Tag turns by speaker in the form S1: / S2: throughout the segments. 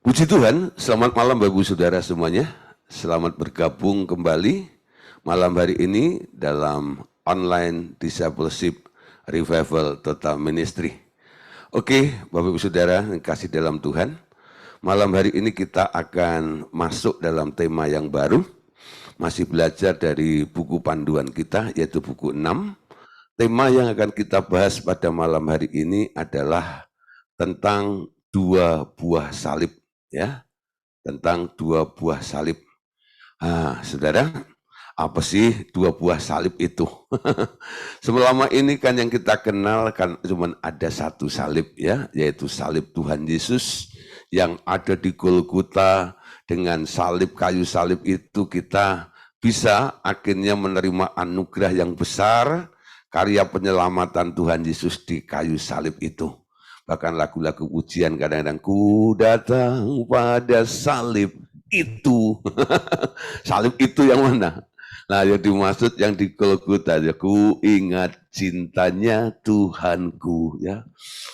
S1: Puji Tuhan, selamat malam Bapak Ibu Saudara semuanya. Selamat bergabung kembali malam hari ini dalam online discipleship revival total ministry. Oke, Bapak Ibu Saudara yang kasih dalam Tuhan, malam hari ini kita akan masuk dalam tema yang baru. Masih belajar dari buku panduan kita, yaitu buku 6. Tema yang akan kita bahas pada malam hari ini adalah tentang dua buah salib, ya, tentang dua buah salib. Saudara, apa sih dua buah salib itu? Selama ini kan yang kita kenal kan cuma ada satu salib, ya, yaitu salib Tuhan Yesus yang ada di Golgota. Dengan salib, kayu salib itu kita bisa akhirnya menerima anugerah yang besar, karya penyelamatan Tuhan Yesus di kayu salib itu. Bahkan lagu-lagu pujian kadang-kadang, ku datang pada salib itu. Salib itu yang mana? Nah, yang dimaksud yang di Golgota, ya, ku ingat cintanya Tuhanku, ya.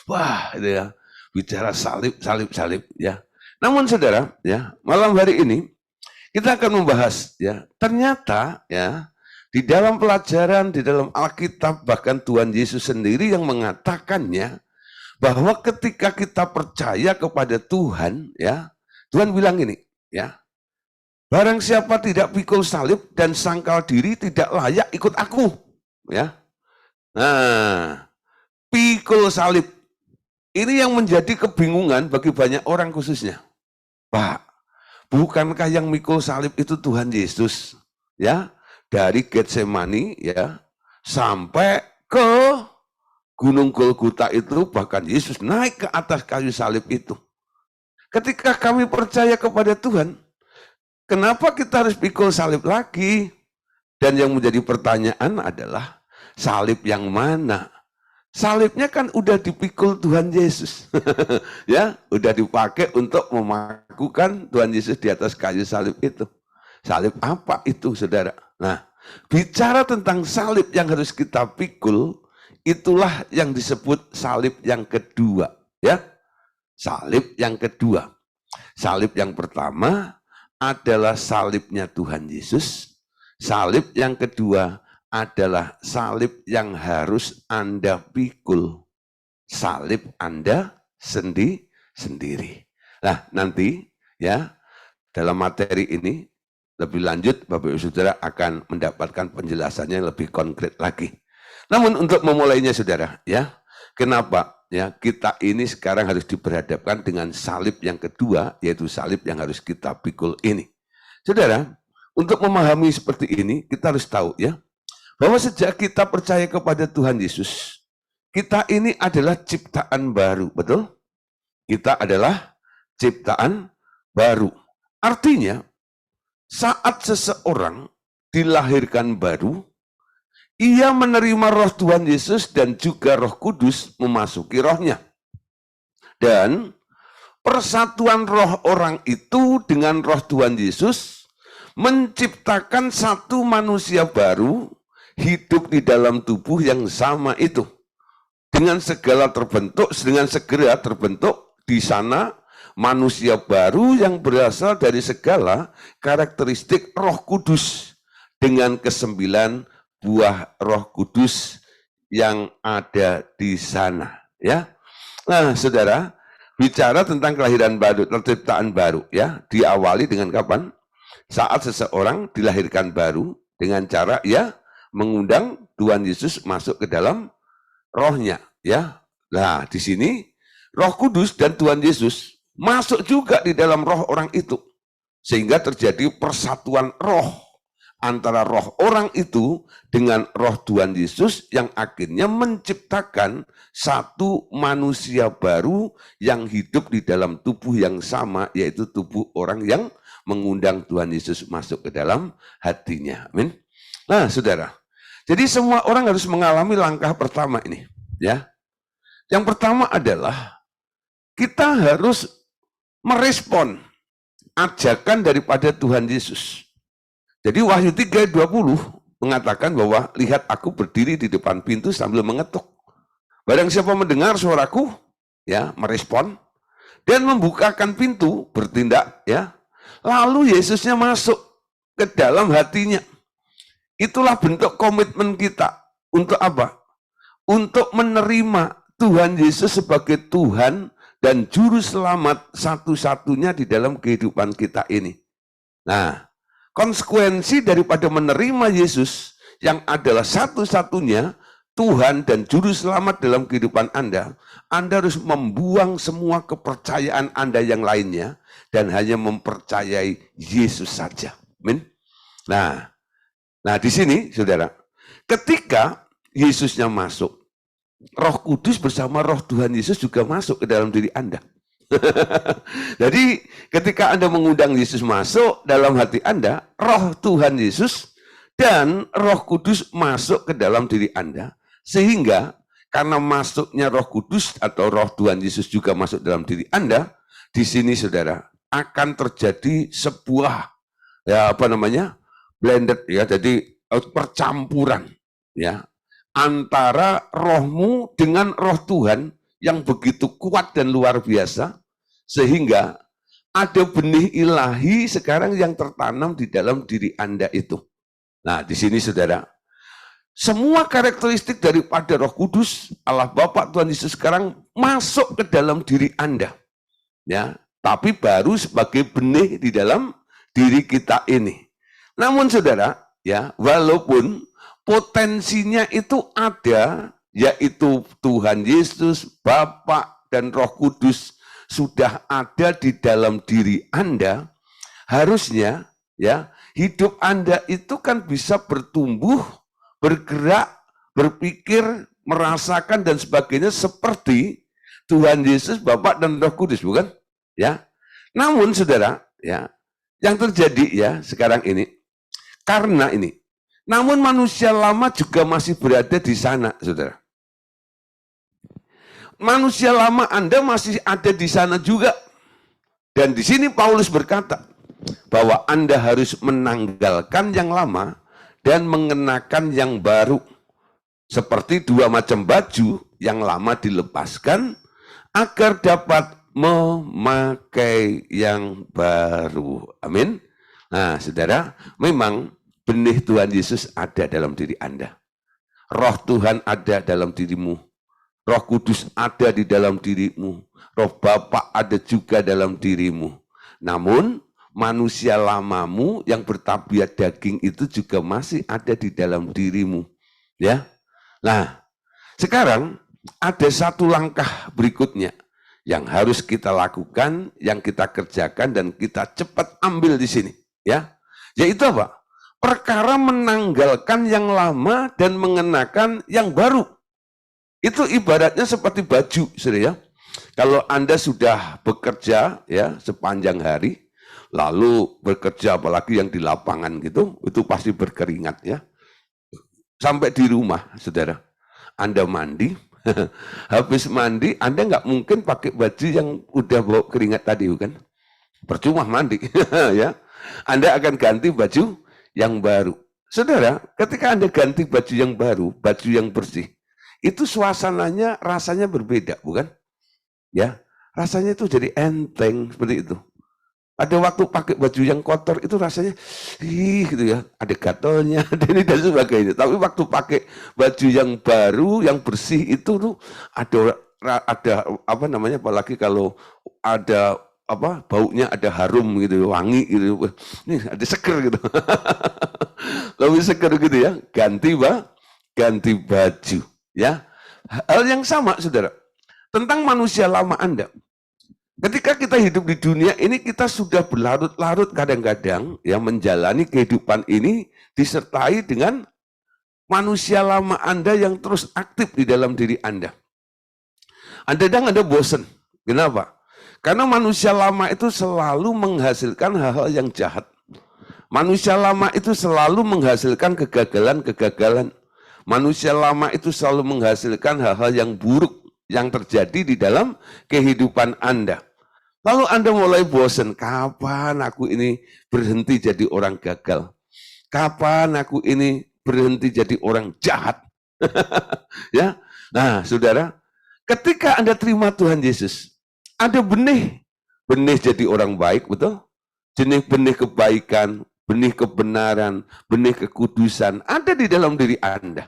S1: Wah, itu ya, bicara salib, ya. Namun saudara, ya, malam hari ini kita akan membahas, ya, ternyata, ya, di dalam pelajaran, di dalam Alkitab, bahkan Tuhan Yesus sendiri yang mengatakannya, bahwa ketika kita percaya kepada Tuhan, ya, Tuhan bilang gini, ya, barang siapa tidak pikul salib dan sangkal diri tidak layak ikut aku, ya. Nah, pikul salib ini yang menjadi kebingungan bagi banyak orang khususnya. Pak, bukankah yang mikul salib itu Tuhan Yesus, ya, dari Getsemani, ya, sampai ke Gunung Golgota itu, bahkan Yesus naik ke atas kayu salib itu. Ketika kami percaya kepada Tuhan, kenapa kita harus pikul salib lagi? Dan yang menjadi pertanyaan adalah, salib yang mana? Salibnya kan udah dipikul Tuhan Yesus. Ya, udah dipakai untuk memakukan Tuhan Yesus di atas kayu salib itu. Salib apa itu, saudara? Nah, bicara tentang salib yang harus kita pikul, itulah yang disebut salib yang kedua, ya. Salib yang kedua. Salib yang pertama adalah salibnya Tuhan Yesus. Salib yang kedua adalah salib yang harus Anda pikul. Salib Anda sendiri. Nah, nanti, ya, dalam materi ini lebih lanjut Bapak Ibu Saudara akan mendapatkan penjelasannya yang lebih konkret lagi. Namun untuk memulainya saudara, ya, kenapa, ya, kita ini sekarang harus diperhadapkan dengan salib yang kedua, yaitu salib yang harus kita pikul ini. Saudara, untuk memahami seperti ini, kita harus tahu, ya, bahwa sejak kita percaya kepada Tuhan Yesus, kita ini adalah ciptaan baru, betul? Kita adalah ciptaan baru. Artinya, saat seseorang dilahirkan baru, ia menerima roh Tuhan Yesus dan juga Roh Kudus memasuki rohnya. Dan persatuan roh orang itu dengan roh Tuhan Yesus menciptakan satu manusia baru hidup di dalam tubuh yang sama itu. Dengan segera terbentuk di sana manusia baru yang berasal dari segala karakteristik Roh Kudus dengan ke-9 buah Roh Kudus yang ada di sana, ya. Nah, saudara, bicara tentang kelahiran baru, terciptaan baru, ya, diawali dengan kapan? Saat seseorang dilahirkan baru dengan cara, ya, mengundang Tuhan Yesus masuk ke dalam rohnya, ya. Nah, di sini Roh Kudus dan Tuhan Yesus masuk juga di dalam roh orang itu, sehingga terjadi persatuan roh antara roh orang itu dengan roh Tuhan Yesus yang akhirnya menciptakan satu manusia baru yang hidup di dalam tubuh yang sama, yaitu tubuh orang yang mengundang Tuhan Yesus masuk ke dalam hatinya. Amin. Nah, saudara, jadi semua orang harus mengalami langkah pertama ini, ya. Yang pertama adalah kita harus merespon ajakan daripada Tuhan Yesus. Jadi Wahyu 3:20 mengatakan bahwa lihat aku berdiri di depan pintu sambil mengetuk. Barang siapa mendengar suaraku, ya, merespon, dan membukakan pintu, bertindak ya. Lalu Yesusnya masuk ke dalam hatinya. Itulah bentuk komitmen kita. Untuk apa? Untuk menerima Tuhan Yesus sebagai Tuhan dan Juru Selamat satu-satunya di dalam kehidupan kita ini. Nah, konsekuensi daripada menerima Yesus yang adalah satu-satunya Tuhan dan Juru Selamat dalam kehidupan Anda harus membuang semua kepercayaan Anda yang lainnya dan hanya mempercayai Yesus saja. Amin. Nah, di sini, saudara, ketika Yesusnya masuk, Roh Kudus bersama Roh Tuhan Yesus juga masuk ke dalam diri Anda. Jadi, ketika Anda mengundang Yesus masuk dalam hati Anda, Roh Tuhan Yesus dan Roh Kudus masuk ke dalam diri Anda, sehingga karena masuknya Roh Kudus atau Roh Tuhan Yesus juga masuk dalam diri Anda, di sini, saudara, akan terjadi sebuah blended ya, jadi percampuran ya antara rohmu dengan roh Tuhan yang begitu kuat dan luar biasa, sehingga ada benih ilahi sekarang yang tertanam di dalam diri Anda itu. Nah, di sini saudara, semua karakteristik daripada Roh Kudus, Allah Bapa, Tuhan Yesus sekarang masuk ke dalam diri Anda. Ya, tapi baru sebagai benih di dalam diri kita ini. Namun saudara, ya, walaupun potensinya itu ada, yaitu Tuhan Yesus, Bapa dan Roh Kudus sudah ada di dalam diri Anda, harusnya ya, hidup Anda itu kan bisa bertumbuh, bergerak, berpikir, merasakan dan sebagainya seperti Tuhan Yesus, Bapa dan Roh Kudus, bukan? Ya. Namun saudara, ya, yang terjadi ya sekarang ini, karena ini, namun manusia lama juga masih berada di sana, saudara. Manusia lama Anda masih ada di sana juga. Dan di sini Paulus berkata bahwa Anda harus menanggalkan yang lama dan mengenakan yang baru. Seperti dua macam baju, yang lama dilepaskan agar dapat memakai yang baru. Amin. Nah, saudara, memang benih Tuhan Yesus ada dalam diri Anda. Roh Tuhan ada dalam dirimu. Roh Kudus ada di dalam dirimu. Roh Bapa ada juga dalam dirimu. Namun, manusia lamamu yang bertabiat daging itu juga masih ada di dalam dirimu. Ya. Nah, sekarang ada satu langkah berikutnya yang harus kita lakukan, yang kita kerjakan dan kita cepat ambil di sini. Ya, yaitu apa? Perkara menanggalkan yang lama dan mengenakan yang baru. Itu ibaratnya seperti baju, saudara ya. Kalau Anda sudah bekerja ya sepanjang hari, lalu bekerja apalagi yang di lapangan gitu, itu pasti berkeringat ya. Sampai di rumah, saudara, Anda mandi, habis mandi, Anda nggak mungkin pakai baju yang udah bau keringat tadi, bukan? Percuma mandi, ya. Anda akan ganti baju yang baru. Saudara, ketika Anda ganti baju yang baru, baju yang bersih, itu suasananya, rasanya berbeda, bukan? Ya, rasanya itu jadi enteng seperti itu. Ada waktu pakai baju yang kotor itu rasanya, gitu ya, ada gatalnya, dan sebagainya. Tapi waktu pakai baju yang baru, yang bersih itu tuh ada apa namanya, apalagi kalau ada apa baunya ada harum gitu, wangi gitu, nih ada seger gitu, lebih seger gitu ya, ganti baju, ya. Hal yang sama, saudara, tentang manusia lama Anda. Ketika kita hidup di dunia ini, kita sudah berlarut-larut kadang-kadang ya menjalani kehidupan ini disertai dengan manusia lama Anda yang terus aktif di dalam diri Anda. Anda bosan. Kenapa? Karena manusia lama itu selalu menghasilkan hal-hal yang jahat. Manusia lama itu selalu menghasilkan kegagalan-kegagalan. Manusia lama itu selalu menghasilkan hal-hal yang buruk yang terjadi di dalam kehidupan Anda. Lalu Anda mulai bosan, kapan aku ini berhenti jadi orang gagal? Kapan aku ini berhenti jadi orang jahat? Ya. Nah, saudara, ketika Anda terima Tuhan Yesus, Ada benih, benih jadi orang baik, betul? Benih kebaikan, benih kebenaran, benih kekudusan ada di dalam diri Anda.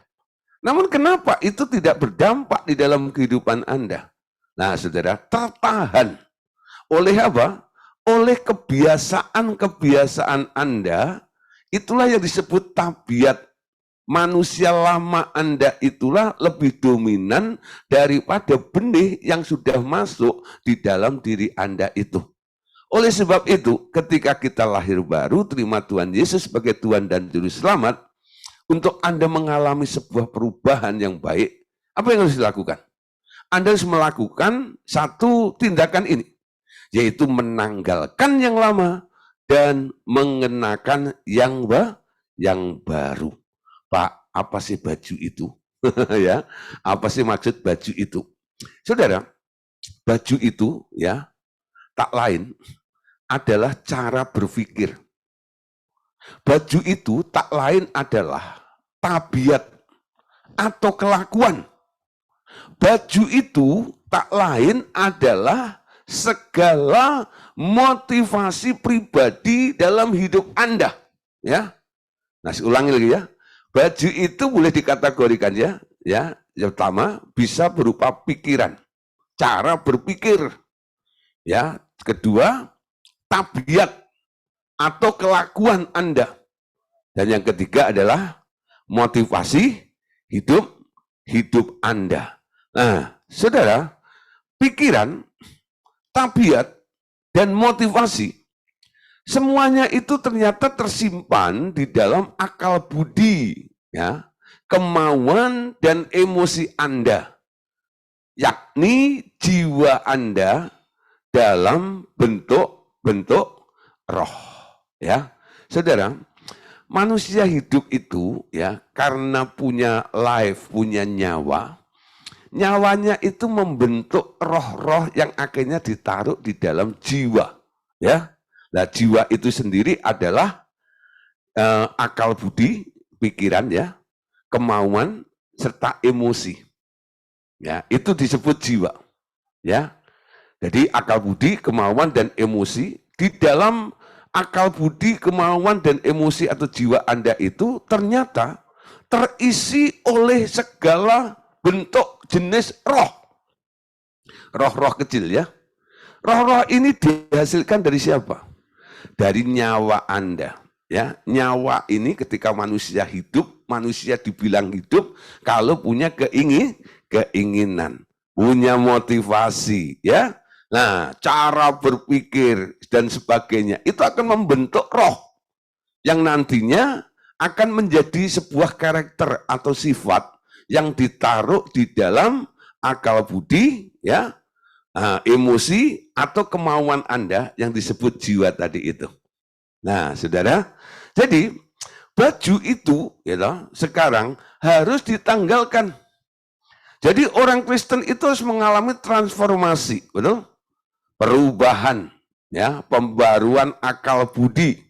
S1: Namun kenapa itu tidak berdampak di dalam kehidupan Anda? Nah, saudara, tertahan oleh apa? Oleh kebiasaan-kebiasaan Anda, itulah yang disebut tabiat. Manusia lama Anda itulah lebih dominan daripada benih yang sudah masuk di dalam diri Anda itu. Oleh sebab itu, ketika kita lahir baru, terima Tuhan Yesus sebagai Tuhan dan Juru Selamat, untuk Anda mengalami sebuah perubahan yang baik, apa yang harus dilakukan? Anda harus melakukan satu tindakan ini, yaitu menanggalkan yang lama dan mengenakan yang baru. Pak, apa sih baju itu? Ya, apa sih maksud baju itu? Saudara, baju itu ya tak lain adalah cara berpikir. Baju itu tak lain adalah tabiat atau kelakuan. Baju itu tak lain adalah segala motivasi pribadi dalam hidup Anda. Ya, nah, saya ulangi lagi ya. Baju itu boleh dikategorikan ya. Yang pertama bisa berupa pikiran, cara berpikir. Ya, kedua tabiat atau kelakuan Anda. Dan yang ketiga adalah motivasi hidup Anda. Nah, saudara, pikiran, tabiat, dan motivasi, semuanya itu ternyata tersimpan di dalam akal budi, ya, kemauan dan emosi Anda, yakni jiwa Anda dalam bentuk roh, ya. Saudara, manusia hidup itu ya karena punya life, punya nyawa. Nyawanya itu membentuk roh-roh yang akhirnya ditaruh di dalam jiwa, ya. Nah, jiwa itu sendiri adalah akal budi, pikiran ya, kemauan serta emosi. Ya, itu disebut jiwa. Ya. Jadi akal budi, kemauan dan emosi, di dalam akal budi, kemauan dan emosi atau jiwa Anda itu ternyata terisi oleh segala bentuk jenis roh. Roh-roh kecil ya. Roh-roh ini dihasilkan dari siapa? Dari nyawa Anda. Ya, nyawa ini ketika manusia hidup, manusia dibilang hidup kalau punya keinginan, punya motivasi, ya. Nah, cara berpikir dan sebagainya itu akan membentuk roh yang nantinya akan menjadi sebuah karakter atau sifat yang ditaruh di dalam akal budi, ya, emosi atau kemauan Anda yang disebut jiwa tadi itu. Nah, saudara, jadi baju itu ya, sekarang harus ditanggalkan. Jadi orang Kristen itu harus mengalami transformasi, betul? Perubahan, ya, pembaruan akal budi,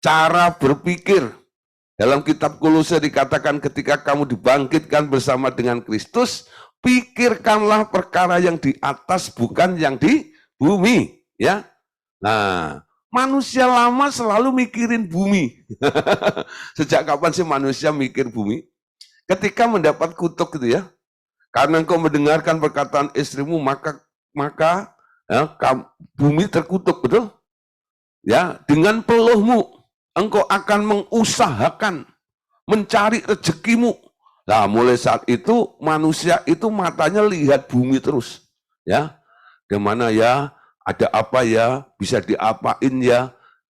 S1: cara berpikir. Dalam kitab Kolose dikatakan ketika kamu dibangkitkan bersama dengan Kristus, pikirkanlah perkara yang di atas bukan yang di bumi, ya. Nah, manusia lama selalu mikirin bumi. Sejak kapan sih manusia mikir bumi? Ketika mendapat kutuk gitu ya. Karena engkau mendengarkan perkataan istrimu maka ya, bumi terkutuk, betul? Ya, dengan peluhmu engkau akan mengusahakan mencari rezekimu. Nah, mulai saat itu manusia itu matanya lihat bumi terus, ya. Gimana ya, ada apa ya, bisa diapain ya.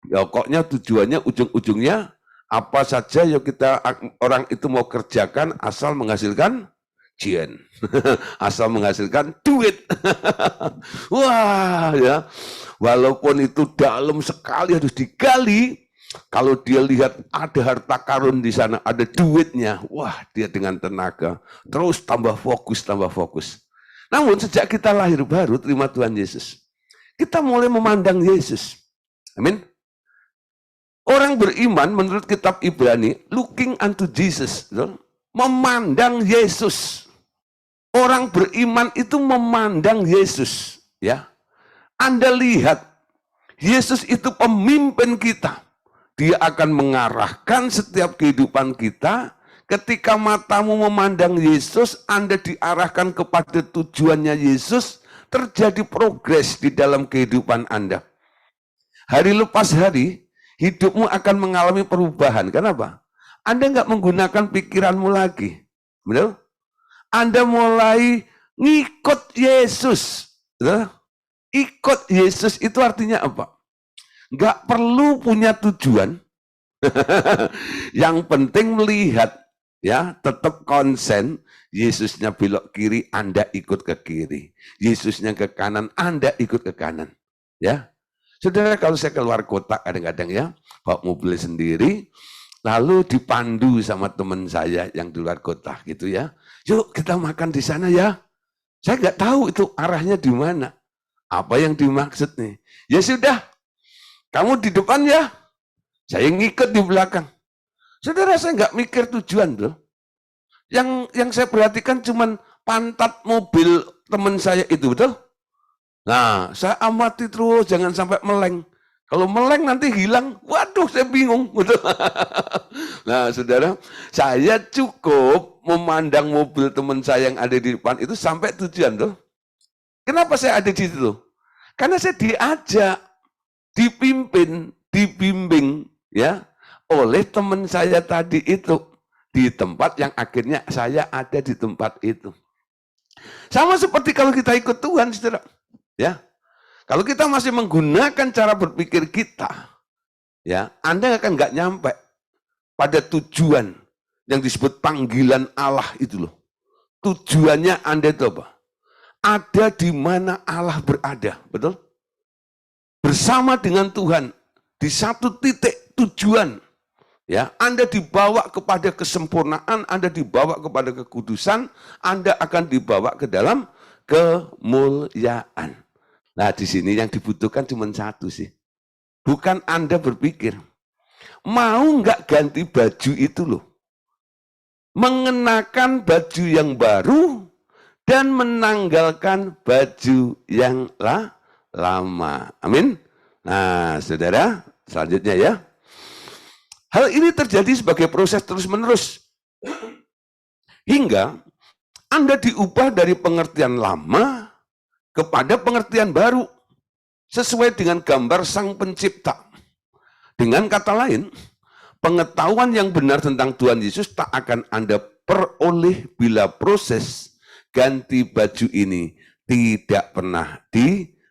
S1: Ya pokoknya tujuannya ujung-ujungnya apa saja yang kita orang itu mau kerjakan asal menghasilkan jen. Asal menghasilkan duit. Wah, ya. Walaupun itu dalam sekali harus digali, kalau dia lihat ada harta karun di sana, ada duitnya, wah dia dengan tenaga, terus tambah fokus. Namun sejak kita lahir baru, terima Tuhan Yesus, kita mulai memandang Yesus. Amin. Orang beriman menurut kitab Ibrani, looking unto Jesus, memandang Yesus. Orang beriman itu memandang Yesus, ya. Anda lihat, Yesus itu pemimpin kita. Dia akan mengarahkan setiap kehidupan kita. Ketika matamu memandang Yesus, Anda diarahkan kepada tujuannya Yesus, terjadi progres di dalam kehidupan Anda. Hari lepas hari, hidupmu akan mengalami perubahan. Kenapa? Anda nggak menggunakan pikiranmu lagi. Betul? Anda mulai ngikut Yesus. Betul? Ikut Yesus itu artinya apa? Nggak perlu punya tujuan. Yang penting melihat, ya, tetap konsen. Yesusnya belok kiri, Anda ikut ke kiri. Yesusnya ke kanan, Anda ikut ke kanan. Ya, saudara, kalau saya keluar kota kadang-kadang ya, bawa mobil sendiri, lalu dipandu sama teman saya yang di luar kota gitu ya. Yuk kita makan di sana ya. Saya nggak tahu itu arahnya di mana. Apa yang dimaksud nih? Ya sudah, kamu di depan ya. Saya ngikut di belakang. Saudara, saya nggak mikir tujuan loh. Yang saya perhatikan cuman pantat mobil teman saya itu, betul? Nah, saya amati terus, jangan sampai meleng. Kalau meleng nanti hilang, waduh saya bingung. Betul? Nah, saudara, saya cukup memandang mobil teman saya yang ada di depan itu sampai tujuan tuh. Kenapa saya ada di situ? Karena saya diajak, dipimpin, dibimbing ya oleh teman saya tadi itu di tempat yang akhirnya saya ada di tempat itu. Sama seperti kalau kita ikut Tuhan, saudara. Ya, kalau kita masih menggunakan cara berpikir kita, ya, Anda akan nggak nyampe pada tujuan yang disebut panggilan Allah itu loh. Tujuannya Anda itu apa? Ada di mana Allah berada, betul? Bersama dengan Tuhan di satu titik tujuan. Ya, Anda dibawa kepada kesempurnaan, Anda dibawa kepada kekudusan, Anda akan dibawa ke dalam kemuliaan. Nah, di sini yang dibutuhkan cuma satu sih. Bukan Anda berpikir, mau nggak ganti baju itu loh. Mengenakan baju yang baru dan menanggalkan baju yang lama. Amin. Nah, saudara, selanjutnya ya. Hal ini terjadi sebagai proses terus-menerus. Hingga Anda diubah dari pengertian lama kepada pengertian baru. Sesuai dengan gambar Sang Pencipta. Dengan kata lain, pengetahuan yang benar tentang Tuhan Yesus tak akan Anda peroleh bila proses ganti baju ini tidak pernah dilakukan.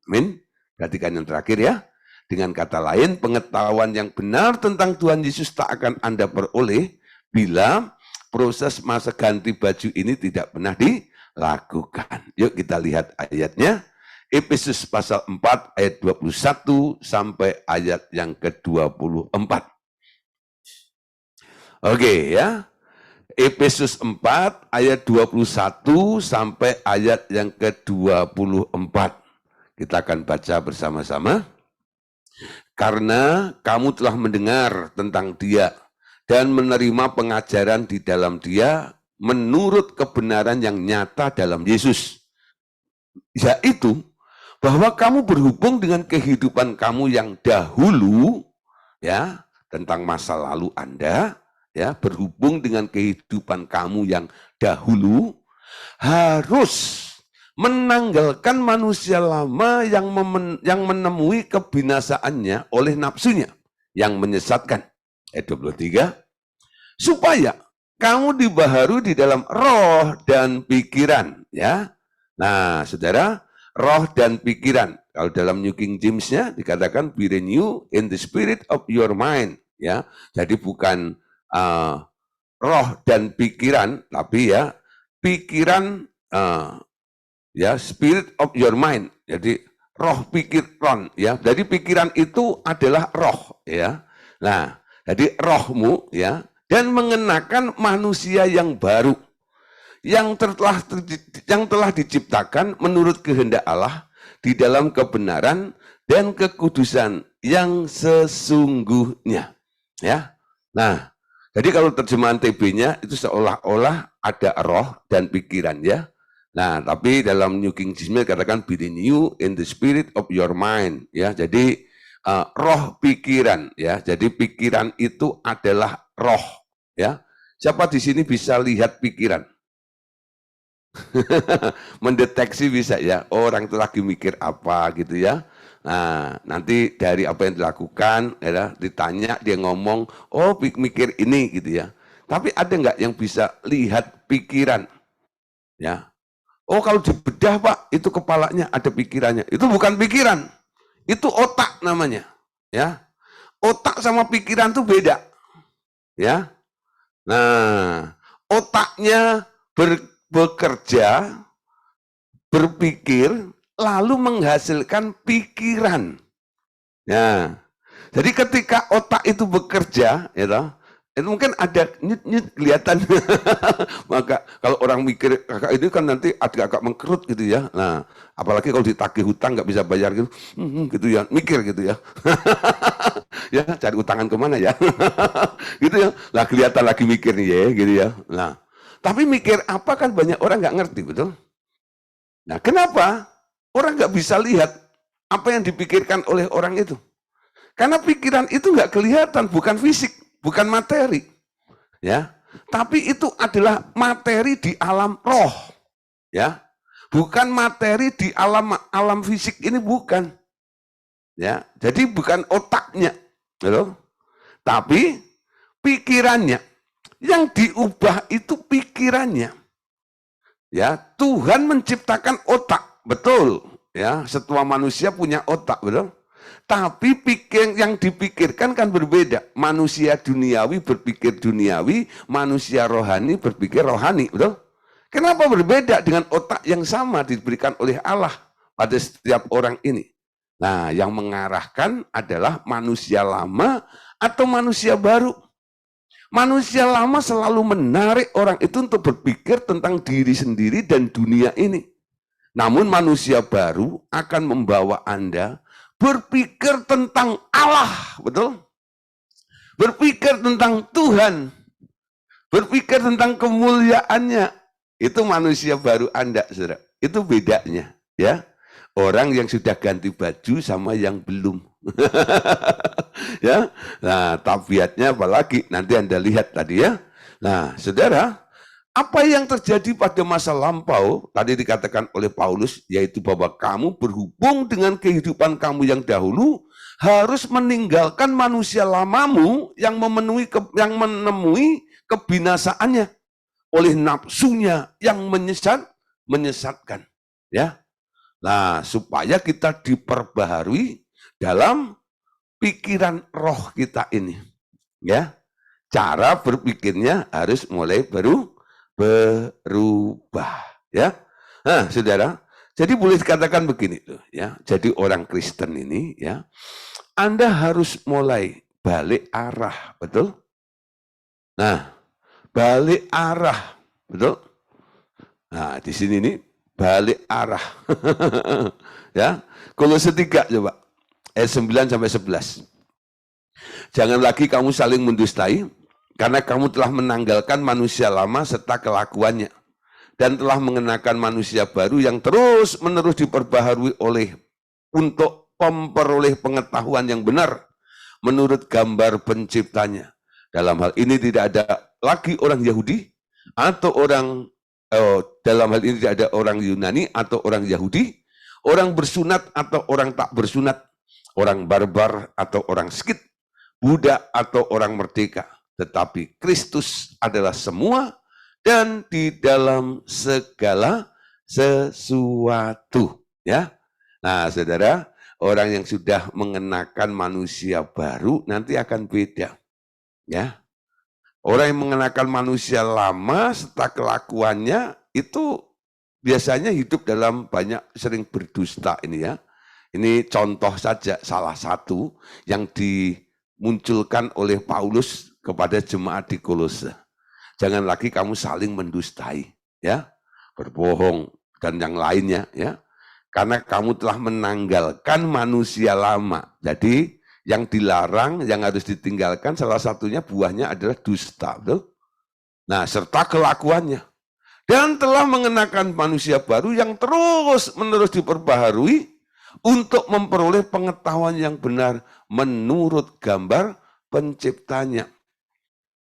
S1: Amin. Perhatikan yang terakhir ya. Dengan kata lain, pengetahuan yang benar tentang Tuhan Yesus tak akan Anda peroleh bila proses masa ganti baju ini tidak pernah dilakukan. Yuk kita lihat ayatnya. Efesus pasal 4 ayat 21 sampai ayat yang ke-24. Oke ya. Efesus 4 ayat 21 sampai ayat yang ke-24. Kita akan baca bersama-sama. Karena kamu telah mendengar tentang Dia dan menerima pengajaran di dalam Dia menurut kebenaran yang nyata dalam Yesus. Yaitu bahwa kamu berhubung dengan kehidupan kamu yang dahulu, ya, tentang masa lalu Anda, ya, berhubung dengan kehidupan kamu yang dahulu, harus menanggalkan manusia lama yang menemui kebinasaannya oleh nafsunya yang menyesatkan. Ayat 23, supaya kamu dibaharui di dalam roh dan pikiran. Ya, nah saudara, roh dan pikiran. Kalau dalam New King James-nya dikatakan be renewed in the spirit of your mind. Ya, jadi bukan roh dan pikiran, tapi ya pikiran. Ya, spirit of your mind. Jadi roh pikiran ya. Jadi pikiran itu adalah roh ya. Nah, jadi rohmu ya dan mengenakan manusia yang baru yang telah diciptakan menurut kehendak Allah di dalam kebenaran dan kekudusan yang sesungguhnya. Ya. Nah, jadi kalau terjemahan TB-nya itu seolah-olah ada roh dan pikiran ya. Nah, tapi dalam New King James katakan be renewed in the spirit of your mind, ya. Jadi roh pikiran, ya. Jadi pikiran itu adalah roh, ya. Siapa di sini bisa lihat pikiran? Mendeteksi bisa ya, orang itu lagi mikir apa gitu ya. Nah, nanti dari apa yang dilakukan, ya, ditanya dia ngomong, oh mikir ini gitu ya. Tapi ada nggak yang bisa lihat pikiran? Ya, oh kalau dibedah Pak, itu kepalanya ada pikirannya. Itu bukan pikiran, itu otak namanya. Ya, otak sama pikiran tuh beda. Ya, nah otaknya bekerja, berpikir, lalu menghasilkan pikiran. Ya, jadi ketika otak itu bekerja, ya toh, itu mungkin ada nyut-nyut kelihatan. Maka kalau orang mikir kakak ini kan nanti agak-agak mengkerut gitu ya. Nah, apalagi kalau ditagih hutang nggak bisa bayar gitu, gitu ya, mikir gitu ya. Ya cari utangan kemana ya, gitu ya. Lah kelihatan lagi mikir nih ya, gitu ya. Nah, tapi mikir apa kan banyak orang nggak ngerti, betul? Nah, kenapa orang nggak bisa lihat apa yang dipikirkan oleh orang itu? Karena pikiran itu nggak kelihatan, bukan fisik, bukan materi, ya. Tapi itu adalah materi di alam roh, ya. Bukan materi di alam fisik ini bukan, ya. Jadi bukan otaknya, gitu. Tapi pikirannya yang diubah itu pikirannya, ya. Tuhan menciptakan otak, betul, ya. Setiap manusia punya otak, betul. Tapi yang dipikirkan kan berbeda. Manusia duniawi berpikir duniawi, manusia rohani berpikir rohani, betul? Kenapa berbeda dengan otak yang sama diberikan oleh Allah pada setiap orang ini? Nah, yang mengarahkan adalah manusia lama atau manusia baru. Manusia lama selalu menarik orang itu untuk berpikir tentang diri sendiri dan dunia ini. Namun manusia baru akan membawa Anda berpikir tentang Allah, betul? Berpikir tentang Tuhan, berpikir tentang kemuliaannya. Itu manusia baru Anda, saudara. Itu bedanya, ya. Orang yang sudah ganti baju sama yang belum. Ya. Nah, tabiatnya apalagi nanti Anda lihat tadi ya. Nah, saudara, apa yang terjadi pada masa lampau, tadi dikatakan oleh Paulus, yaitu bahwa kamu berhubung dengan kehidupan kamu yang dahulu, harus meninggalkan manusia lamamu yang menemui kebinasaannya oleh nafsunya yang menyesatkan. Ya, nah supaya kita diperbaharui dalam pikiran roh kita ini. Ya, cara berpikirnya harus mulai berubah, ya. Nah, saudara, jadi boleh dikatakan begini tuh, ya. Jadi orang Kristen ini, ya, Anda harus mulai balik arah, betul? Nah, balik arah, betul? Nah, di sini nih balik arah, ya. Kolose 3 coba, ayat 9 sampai 11. Jangan lagi kamu saling mendustai, karena kamu telah menanggalkan manusia lama serta kelakuannya, dan telah mengenakan manusia baru yang terus-menerus diperbaharui untuk memperoleh pengetahuan yang benar menurut gambar penciptanya. Dalam hal ini tidak ada lagi orang Yahudi atau dalam hal ini tidak ada orang Yunani atau orang Yahudi, orang bersunat atau orang tak bersunat, orang barbar atau orang Skit, budak atau orang merdeka, tetapi Kristus adalah semua dan di dalam segala sesuatu, ya. Nah, saudara, orang yang sudah mengenakan manusia baru nanti akan beda, ya. Orang yang mengenakan manusia lama serta kelakuannya itu biasanya hidup dalam sering berdusta ini ya. Ini contoh saja salah satu yang dimunculkan oleh Paulus kepada jemaat di Kolose. Jangan lagi kamu saling mendustai, ya, berbohong dan yang lainnya, ya, karena kamu telah menanggalkan manusia lama. Jadi yang dilarang, yang harus ditinggalkan, salah satunya buahnya adalah dusta, betul? Nah, serta kelakuannya. Dan telah mengenakan manusia baru yang terus-menerus diperbaharui untuk memperoleh pengetahuan yang benar menurut gambar penciptanya.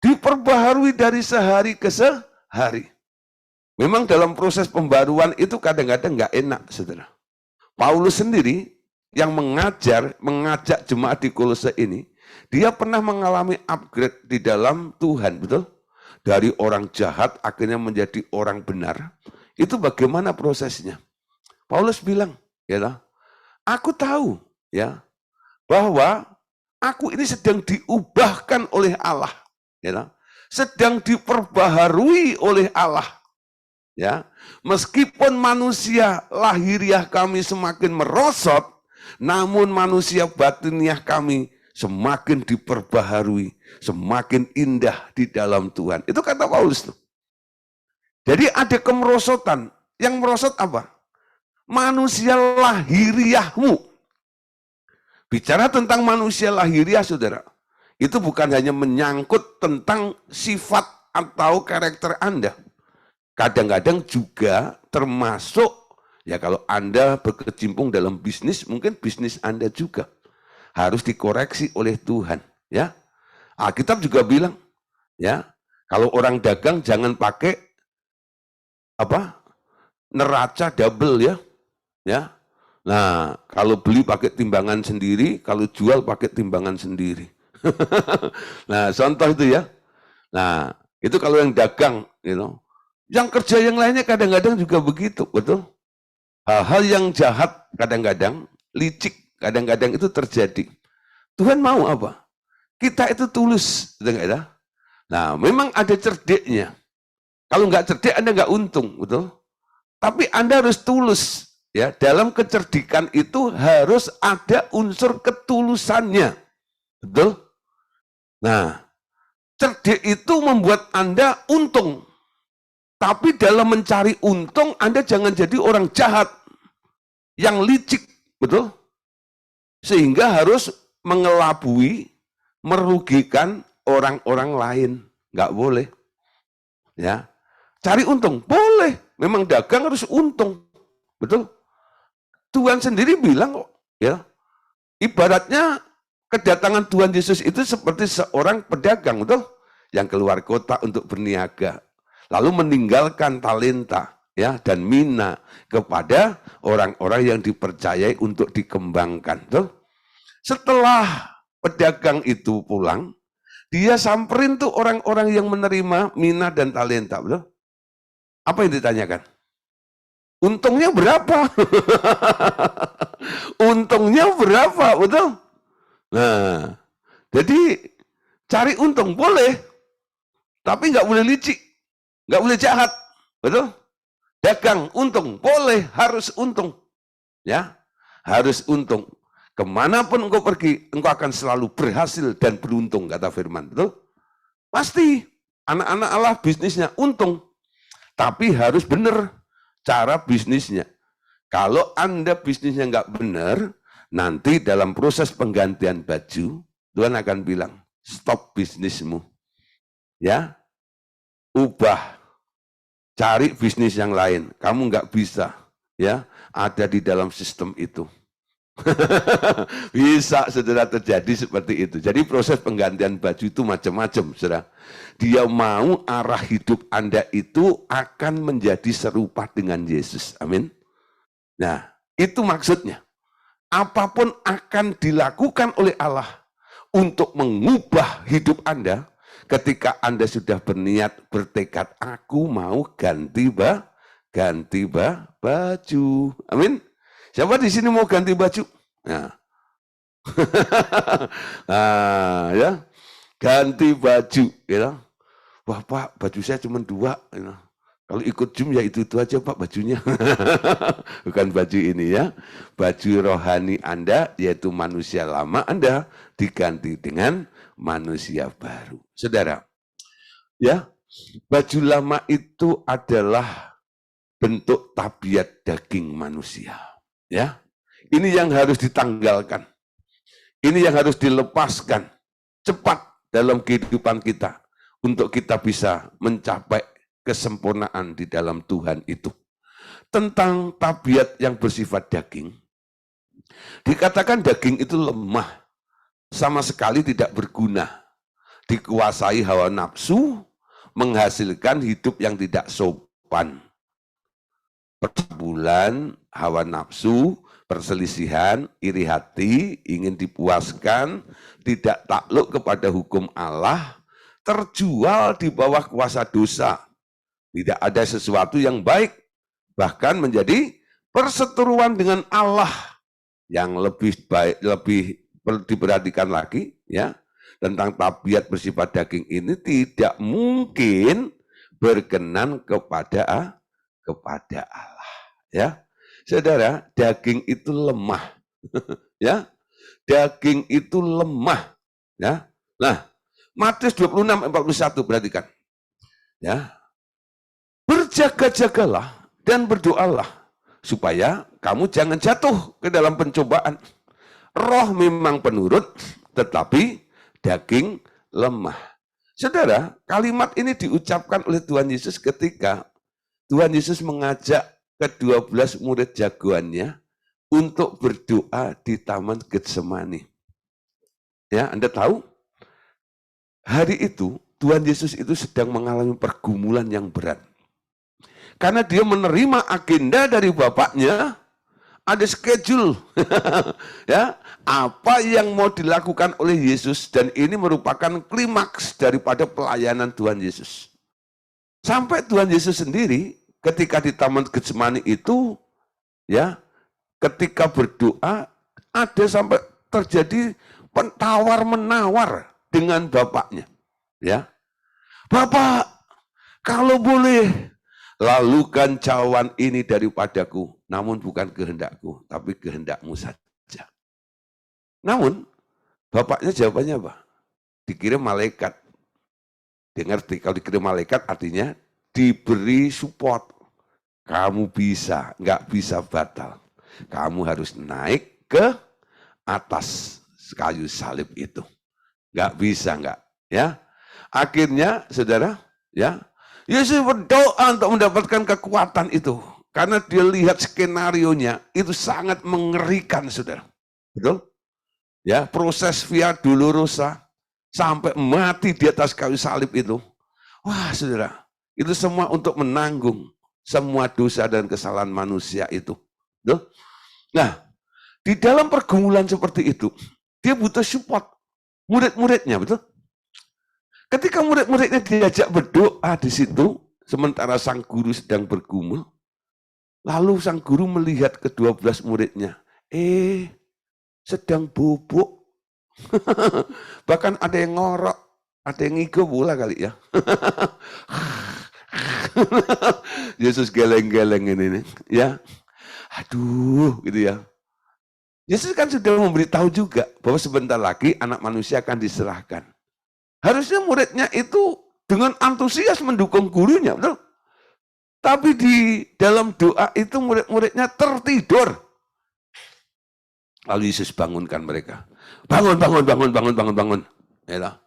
S1: Diperbaharui dari sehari ke sehari. Memang dalam proses pembaruan itu kadang-kadang nggak enak, saudara. Paulus sendiri yang mengajak jemaat di Kolose ini, dia pernah mengalami upgrade di dalam Tuhan, betul? Dari orang jahat akhirnya menjadi orang benar. Itu bagaimana prosesnya? Paulus bilang, ya, aku tahu, ya, bahwa aku ini sedang diubahkan oleh Allah, ya, sedang diperbaharui oleh Allah. Ya, meskipun manusia lahiriah kami semakin merosot, namun manusia batiniah kami semakin diperbaharui, semakin indah di dalam Tuhan. Itu kata Paulus tuh. Jadi ada kemerosotan. Yang merosot apa? Manusia lahiriahmu. Bicara tentang manusia lahiriah, saudara, itu bukan hanya menyangkut tentang sifat atau karakter Anda. Kadang-kadang juga termasuk, ya kalau Anda berkecimpung dalam bisnis, mungkin bisnis Anda juga harus dikoreksi oleh Tuhan. Ya, Alkitab juga bilang, ya, kalau orang dagang jangan pakai neraca double, ya. Nah, kalau beli pakai timbangan sendiri, kalau jual pakai timbangan sendiri. Nah, contoh itu ya. Nah, itu kalau yang dagang, Yang kerja yang lainnya kadang-kadang juga begitu, betul? Hal-hal yang jahat kadang-kadang, licik kadang-kadang itu terjadi. Tuhan mau apa? Kita itu tulus, betul nggak? Nah, memang ada cerdiknya. Kalau nggak cerdik, Anda nggak untung, betul? Tapi Anda harus tulus, ya. Dalam kecerdikan itu harus ada unsur ketulusannya, betul? Nah, cerdik itu membuat Anda untung. Tapi dalam mencari untung, Anda jangan jadi orang jahat, yang licik, betul? Sehingga harus mengelabui, merugikan orang-orang lain. Nggak boleh. Ya, cari untung, boleh. Memang dagang harus untung, betul? Tuhan sendiri bilang kok, ya, ibaratnya kedatangan Tuhan Yesus itu seperti seorang pedagang, betul? Yang keluar kota untuk berniaga. Lalu meninggalkan talenta, ya, dan mina kepada orang-orang yang dipercayai untuk dikembangkan. Tuh. Setelah pedagang itu pulang, dia samperin tuh orang-orang yang menerima mina dan talenta. Betul? Apa yang ditanyakan? Untungnya berapa? Untungnya berapa? Betul? Nah, jadi cari untung boleh, tapi nggak boleh licik. Nggak boleh jahat, betul? Dagang, untung, boleh, harus untung. Ya, harus untung. Kemanapun engkau pergi, engkau akan selalu berhasil dan beruntung, kata firman, betul? Pasti, anak-anak Allah bisnisnya untung. Tapi harus benar cara bisnisnya. Kalau Anda bisnisnya nggak benar, nanti dalam proses penggantian baju, Tuhan akan bilang, stop bisnismu. Ya, ubah. Cari bisnis yang lain, kamu nggak bisa, ya, ada di dalam sistem itu. Bisa, saudara, terjadi seperti itu. Jadi proses penggantian baju itu macam-macam, saudara. Dia mau arah hidup Anda itu akan menjadi serupa dengan Yesus. Amin. Nah, itu maksudnya. Apapun akan dilakukan oleh Allah untuk mengubah hidup Anda. Ketika Anda sudah berniat, bertekad, aku mau ganti baju. Amin. Siapa di sini mau ganti baju? Nah. Nah, ya. Ganti baju, ya. Wah, Pak, baju saya cuma 2, ya. Kalau ikut Zoom ya itu aja, Pak, bajunya. Bukan baju ini, ya. Baju rohani Anda, yaitu manusia lama Anda, diganti dengan manusia baru. Saudara, ya, baju lama itu adalah bentuk tabiat daging manusia. Ya, ini yang harus ditanggalkan. Ini yang harus dilepaskan cepat dalam kehidupan kita untuk kita bisa mencapai kesempurnaan di dalam Tuhan itu. Tentang tabiat yang bersifat daging, dikatakan daging itu lemah, sama sekali tidak berguna, dikuasai hawa nafsu, menghasilkan hidup yang tidak sopan. Perbulan, hawa nafsu, perselisihan, iri hati, ingin dipuaskan, tidak takluk kepada hukum Allah, terjual di bawah kuasa dosa. Tidak ada sesuatu yang baik, bahkan menjadi perseteruan dengan Allah yang lebih baik, lebih diperhatikan lagi, ya, tentang tabiat bersifat daging ini tidak mungkin berkenan kepada Allah, ya. Saudara, daging itu lemah, ya. Daging itu lemah, ya. Nah, Matius 26:41 perhatikan. Ya. Berjaga-jagalah dan berdoalah supaya kamu jangan jatuh ke dalam pencobaan. Roh memang penurut, tetapi daging lemah. Saudara, kalimat ini diucapkan oleh Tuhan Yesus ketika Tuhan Yesus mengajak ke-12 murid jagoannya untuk berdoa di Taman Getsemani. Ya, Anda tahu, hari itu Tuhan Yesus itu sedang mengalami pergumulan yang berat. Karena dia menerima agenda dari Bapaknya, ada schedule. Ya, apa yang mau dilakukan oleh Yesus, dan ini merupakan klimaks daripada pelayanan Tuhan Yesus. Sampai Tuhan Yesus sendiri ketika di Taman Getsemani itu, ya, ketika berdoa ada sampai terjadi tawar-menawar dengan Bapaknya. Ya, Bapak, kalau boleh, lalukan cawan ini daripadaku, namun bukan kehendakku, tapi kehendakmu saja. Namun, Bapaknya jawabannya apa? Dikirim malaikat. Dengar, kalau dikirim malaikat artinya diberi support. Kamu bisa, nggak bisa batal. Kamu harus naik ke atas kayu salib itu. Nggak bisa, nggak. Ya. Akhirnya, saudara, ya, Yesus berdoa untuk mendapatkan kekuatan itu. Karena dia lihat skenarionya, itu sangat mengerikan, saudara. Betul? Ya, proses via dolorosa, sampai mati di atas kayu salib itu. Wah, saudara, itu semua untuk menanggung semua dosa dan kesalahan manusia itu. Betul? Nah, di dalam pergumulan seperti itu, dia butuh support murid-muridnya, betul? Ketika murid-muridnya diajak berdoa di situ, sementara sang guru sedang bergumul, lalu sang guru melihat ke-12 muridnya, sedang bubuk. Bahkan ada yang ngorok, ada yang ngigo pula kali ya. Yesus geleng-geleng ini, ya. Aduh, gitu ya. Yesus kan sudah memberitahu juga bahwa sebentar lagi anak manusia akan diserahkan. Harusnya muridnya itu dengan antusias mendukung gurunya, betul? Tapi di dalam doa itu murid-muridnya tertidur. Lalu Yesus bangunkan mereka. Bangun. Ya,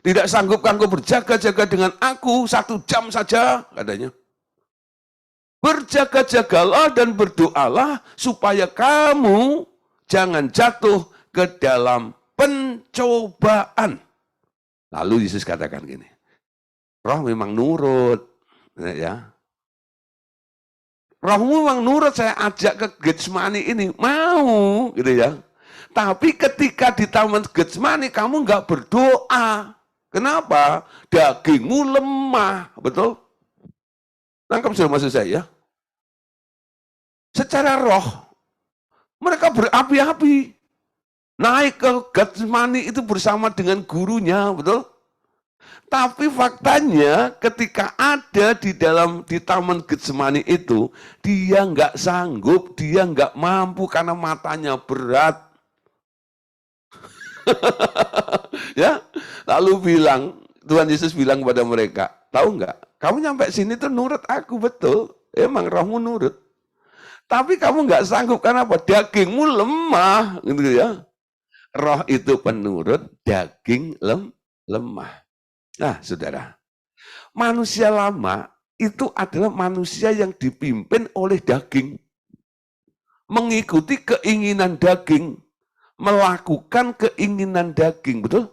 S1: tidak sanggupkah engkau berjaga-jaga dengan aku 1 jam saja, katanya. Berjaga-jagalah dan berdoalah supaya kamu jangan jatuh ke dalam pencobaan. Lalu Yesus katakan gini, roh memang nurut, ya. Rohmu memang nurut, saya ajak ke Getsemani ini, mau, gitu ya. Tapi ketika di Taman Getsemani kamu nggak berdoa, kenapa? Dagingmu lemah, betul? Nangkep sudah maksud saya? Secara roh, mereka berapi-api. Naik ke Getsemani itu bersama dengan gurunya, betul? Tapi faktanya ketika ada di Taman Getsemani itu, dia nggak sanggup, dia nggak mampu karena matanya berat. Ya, lalu Tuhan Yesus bilang kepada mereka, tahu nggak? Kamu nyampe sini tuh nurut aku, betul? Emang rohmu nurut. Tapi kamu nggak sanggup karena apa? Dagingmu lemah, gitu ya. Roh itu penurut, daging lemah. Nah, saudara, manusia lama itu adalah manusia yang dipimpin oleh daging. Mengikuti keinginan daging, melakukan keinginan daging, betul?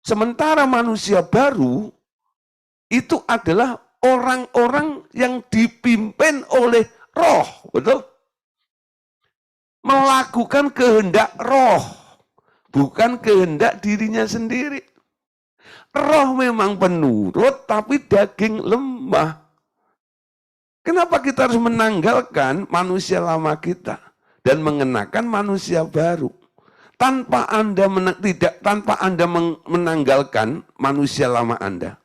S1: Sementara manusia baru itu adalah orang-orang yang dipimpin oleh roh, betul? Melakukan kehendak roh, bukan kehendak dirinya sendiri. Roh memang penurut, tapi daging lemah. Kenapa kita harus menanggalkan manusia lama kita dan mengenakan manusia baru? Tanpa Anda menanggalkan manusia lama Anda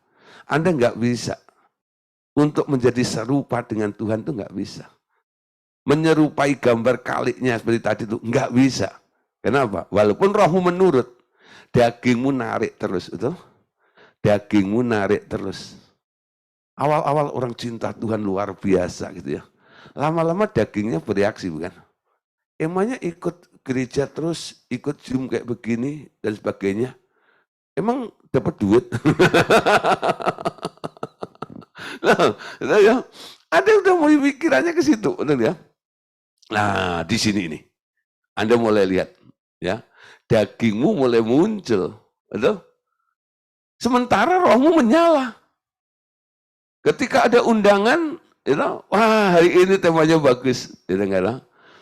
S1: nggak bisa untuk menjadi serupa dengan Tuhan itu nggak bisa. Menyerupai gambar kaliknya seperti tadi itu nggak bisa. Kenapa? Walaupun rohmu menurut, dagingmu narik terus, itu. Dagingmu narik terus. Awal-awal orang cinta Tuhan luar biasa gitu ya. Lama-lama dagingnya bereaksi, bukan? Emangnya ikut gereja terus, ikut Zoom kayak begini dan sebagainya. Emang dapat duit? Nah, ya, ada udah mulai pikirannya ke situ, betul ya? Nah, di sini ini, Anda mulai lihat, ya, dagingmu mulai muncul, betul? Sementara rohmu menyala. Ketika ada undangan, wah hari ini temanya bagus,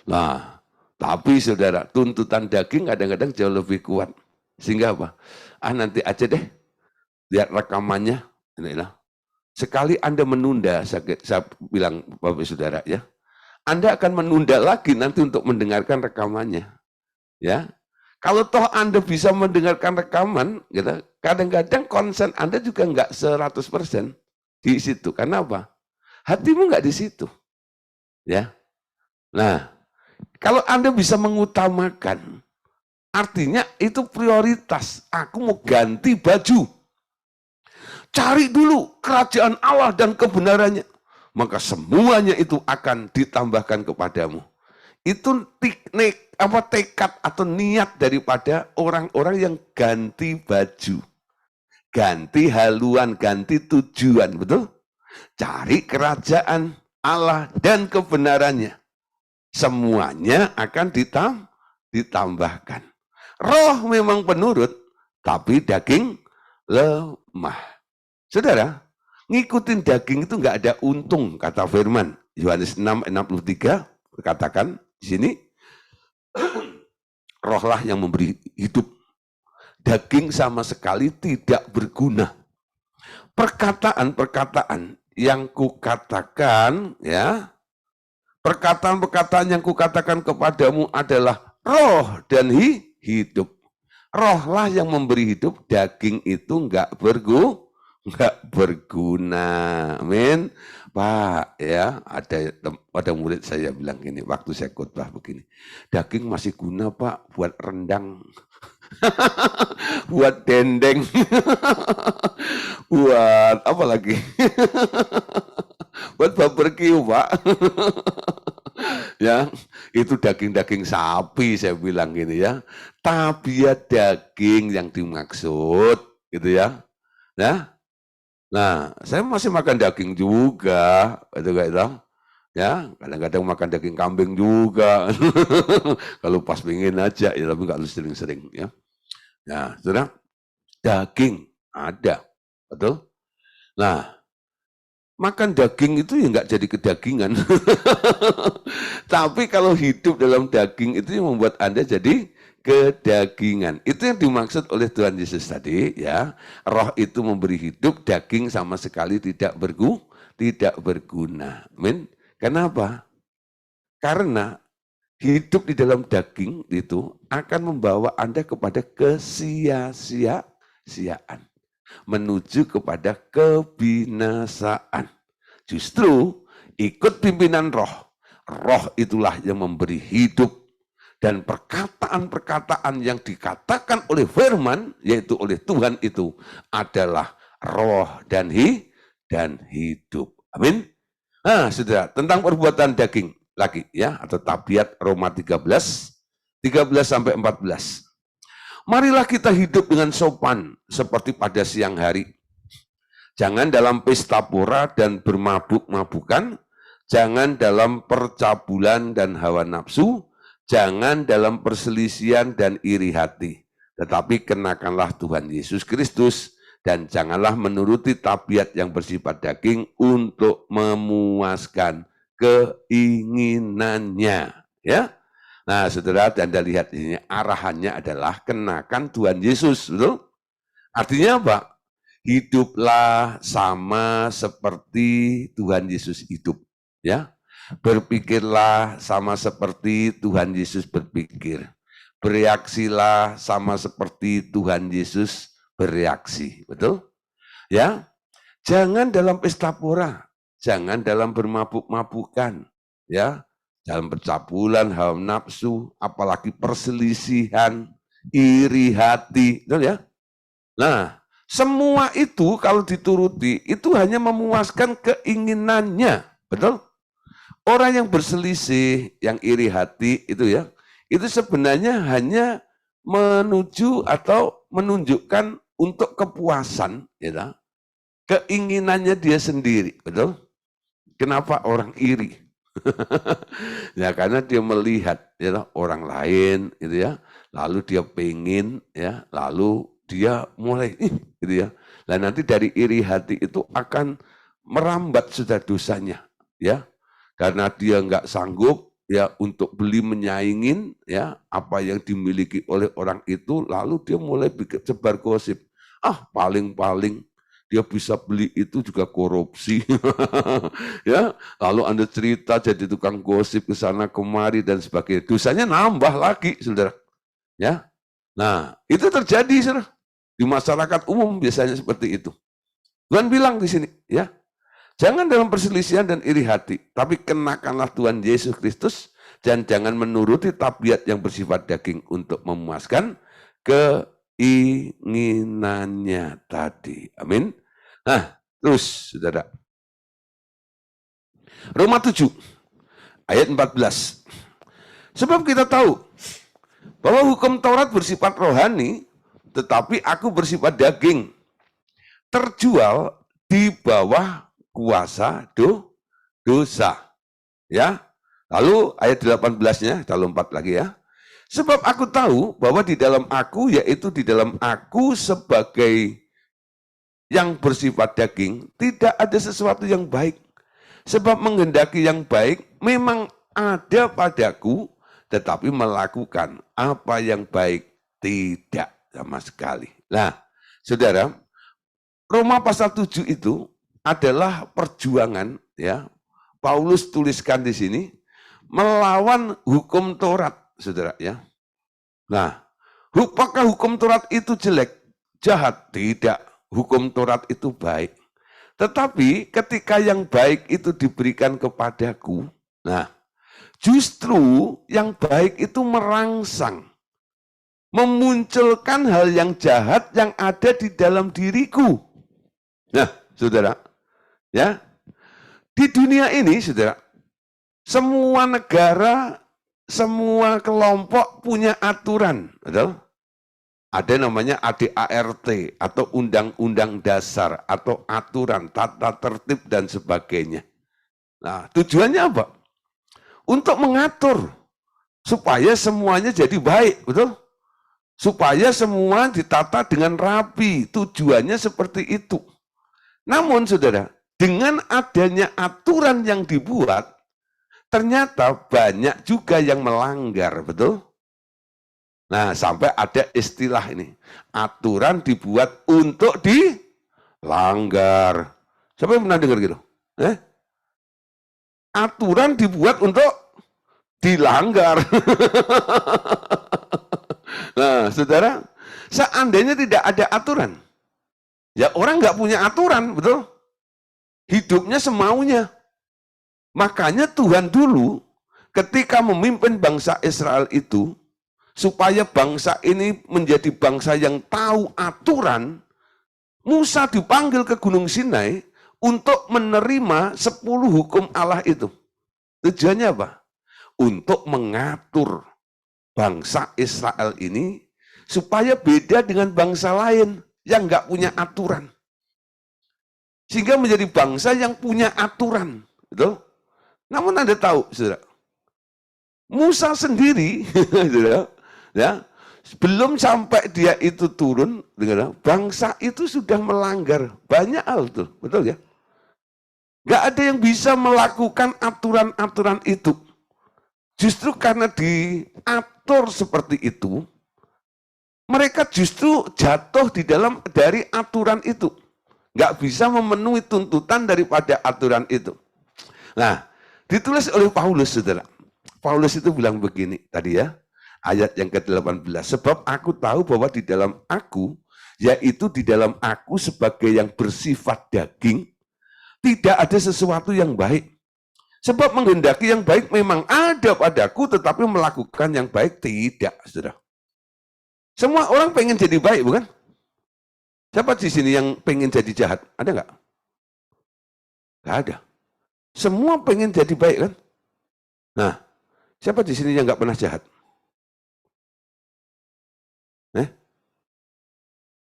S1: nah, tapi saudara, tuntutan daging kadang-kadang jauh lebih kuat, sehingga apa? Nanti aja deh, lihat rekamannya, sekali Anda menunda, saya bilang Bapak Saudara ya, Anda akan menunda lagi nanti untuk mendengarkan rekamannya. Ya, kalau toh Anda bisa mendengarkan rekaman, gitu, kadang-kadang konsen Anda juga nggak 100% di situ. Karena apa? Hatimu nggak di situ. Ya. Nah, kalau Anda bisa mengutamakan, artinya itu prioritas. Aku mau ganti baju. Cari dulu kerajaan Allah dan kebenarannya. Maka semuanya itu akan ditambahkan kepadamu. Itu tekad atau niat daripada orang-orang yang ganti baju. Ganti haluan, ganti tujuan, betul? Cari kerajaan Allah dan kebenarannya. Semuanya akan ditambahkan. Roh memang penurut, tapi daging lemah. Saudara, ngikutin daging itu nggak ada untung, kata firman. Yohanes 6:63 berkatakan di sini, rohlah yang memberi hidup. Daging sama sekali tidak berguna. Perkataan-perkataan yang kukatakan, ya, perkataan-perkataan yang kukatakan kepadamu adalah roh dan hidup. Rohlah yang memberi hidup, daging itu nggak berguna. Amin. Pak, ya, ada murid saya bilang gini, waktu saya khotbah begini, daging masih guna Pak buat rendang. Buat dendeng, buat apa lagi? Buat barbeque, Pak. Ya, itu daging-daging sapi saya bilang gini ya. Tapi ya daging yang dimaksud, gitu ya. Nah, saya masih makan daging juga, itu kayak itu. Ya, kadang-kadang makan daging kambing juga. Kalau pas pengen aja, ya tapi nggak harus sering-sering ya. Nah, saudara, daging ada, betul? Nah, makan daging itu ya nggak jadi kedagingan. Tapi kalau hidup dalam daging itu yang membuat Anda jadi kedagingan. Itu yang dimaksud oleh Tuhan Yesus tadi, ya. Roh itu memberi hidup, daging sama sekali tidak berguna. Amin. Kenapa? Karena hidup di dalam daging itu akan membawa Anda kepada kesia-siaan, menuju kepada kebinasaan. Justru ikut pimpinan roh. Roh itulah yang memberi hidup, dan perkataan-perkataan yang dikatakan oleh firman, yaitu oleh Tuhan itu adalah roh dan hidup. Amin. Nah, saudara, tentang perbuatan daging lagi ya, atau tabiat Roma 13 sampai 14. Marilah kita hidup dengan sopan seperti pada siang hari, Jangan dalam pesta pora dan bermabuk-mabukan, jangan dalam percabulan dan hawa nafsu, jangan dalam perselisihan dan iri hati. Tetapi kenakanlah Tuhan Yesus Kristus dan janganlah menuruti tabiat yang bersifat daging untuk memuaskan keinginannya. Ya, nah saudara, dan Anda lihat ini arahannya adalah kenakan Tuhan Yesus, betul? Artinya apa? Hiduplah sama seperti Tuhan Yesus hidup, ya. Berpikirlah sama seperti Tuhan Yesus berpikir. Bereaksilah sama seperti Tuhan Yesus bereaksi, betul? Ya. Jangan dalam pesta pora, jangan dalam bermabuk-mabukan, ya. Dalam percabulan, hawa nafsu, apalagi perselisihan, iri hati, betul ya? Nah, semua itu kalau dituruti, itu hanya memuaskan keinginannya, betul? Orang yang berselisih, yang iri hati itu ya, itu sebenarnya hanya menuju atau menunjukkan untuk kepuasan, ya, keinginannya dia sendiri, betul? Kenapa orang iri? Ya karena dia melihat ya, orang lain, gitu ya, lalu dia pengen, ya, lalu dia mulai, gitu ya. Dan nanti dari iri hati itu akan merambat sudah dosanya, ya, karena dia nggak sanggup ya untuk beli menyaingin ya apa yang dimiliki oleh orang itu, lalu dia mulai sebar gosip. Paling-paling dia bisa beli itu juga korupsi. Ya, lalu Anda cerita jadi tukang gosip ke sana kemari dan sebagainya. Dosanya nambah lagi, Saudara. Ya. Nah, itu terjadi, Saudara. Di masyarakat umum biasanya seperti itu. Tuhan bilang di sini, ya. Jangan dalam perselisihan dan iri hati, tapi kenakanlah Tuhan Yesus Kristus dan jangan menuruti tabiat yang bersifat daging untuk memuaskan keinginannya tadi. Amin. Nah, terus saudara. Roma 7 ayat 14. Sebab kita tahu bahwa hukum Taurat bersifat rohani, tetapi aku bersifat daging, terjual di bawah kuasa dosa. Ya. Lalu ayat 18-nya, kita lompat lagi ya. Sebab aku tahu bahwa di dalam aku, yaitu di dalam aku sebagai yang bersifat daging, tidak ada sesuatu yang baik. Sebab menghendaki yang baik memang ada padaku, tetapi melakukan apa yang baik tidak sama sekali. Nah, saudara, Roma pasal 7 itu adalah perjuangan, ya. Paulus tuliskan di sini melawan hukum Taurat, saudara ya. Nah, apakah hukum Taurat itu jelek, jahat? Tidak. Hukum Taurat itu baik. Tetapi ketika yang baik itu diberikan kepadaku, nah, justru yang baik itu merangsang, memunculkan hal yang jahat yang ada di dalam diriku. Nah, saudara, ya, di dunia ini, saudara, semua negara, semua kelompok punya aturan, betul? Ada namanya ADART atau Undang-Undang Dasar atau aturan, tata tertib dan sebagainya. Nah, tujuannya apa? Untuk mengatur supaya semuanya jadi baik, betul? Supaya semua ditata dengan rapi, tujuannya seperti itu. Namun saudara, dengan adanya aturan yang dibuat, ternyata banyak juga yang melanggar, betul? Nah, sampai ada istilah ini. Aturan dibuat untuk dilanggar. Siapa yang pernah dengar gitu? Aturan dibuat untuk dilanggar. Nah, saudara, seandainya tidak ada aturan, ya orang nggak punya aturan, betul? Hidupnya semaunya. Makanya Tuhan dulu ketika memimpin bangsa Israel itu, supaya bangsa ini menjadi bangsa yang tahu aturan, Musa dipanggil ke Gunung Sinai untuk menerima 10 hukum Allah itu. Tujuannya apa? Untuk mengatur bangsa Israel ini supaya beda dengan bangsa lain yang nggak punya aturan. Sehingga menjadi bangsa yang punya aturan. Betul? Namun Anda tahu, saudara, Musa sendiri, saudara, ya, belum sampai dia itu turun, bangsa itu sudah melanggar banyak hal tuh, betul ya? Gak ada yang bisa melakukan aturan-aturan itu. Justru karena diatur seperti itu, mereka justru jatuh di dalam dari aturan itu. Gak bisa memenuhi tuntutan daripada aturan itu. Nah, ditulis oleh Paulus, saudara. Paulus itu bilang begini tadi ya, ayat yang ke-18. Sebab aku tahu bahwa di dalam aku, yaitu di dalam aku sebagai yang bersifat daging, tidak ada sesuatu yang baik. Sebab menghendaki yang baik memang ada padaku, tetapi melakukan yang baik tidak, saudara. Semua orang pengen jadi baik, bukan? Siapa di sini yang pengen jadi jahat? Ada nggak? Nggak ada. Semua pengen jadi baik, kan? Nah, siapa di sini yang nggak pernah jahat?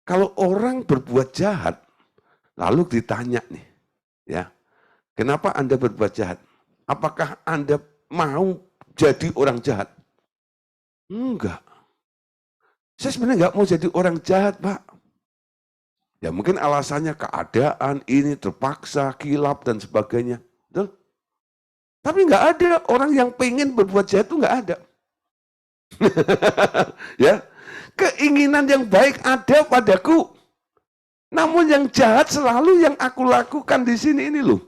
S1: Kalau orang berbuat jahat, lalu ditanya nih, ya, kenapa Anda berbuat jahat? Apakah Anda mau jadi orang jahat? Enggak. Saya sebenarnya nggak mau jadi orang jahat, Pak. Ya mungkin alasannya keadaan ini terpaksa, kilap dan sebagainya. Betul? Tapi nggak ada orang yang pengen berbuat jahat itu nggak ada. Ya, keinginan yang baik ada padaku. Namun yang jahat selalu yang aku lakukan di sini ini loh.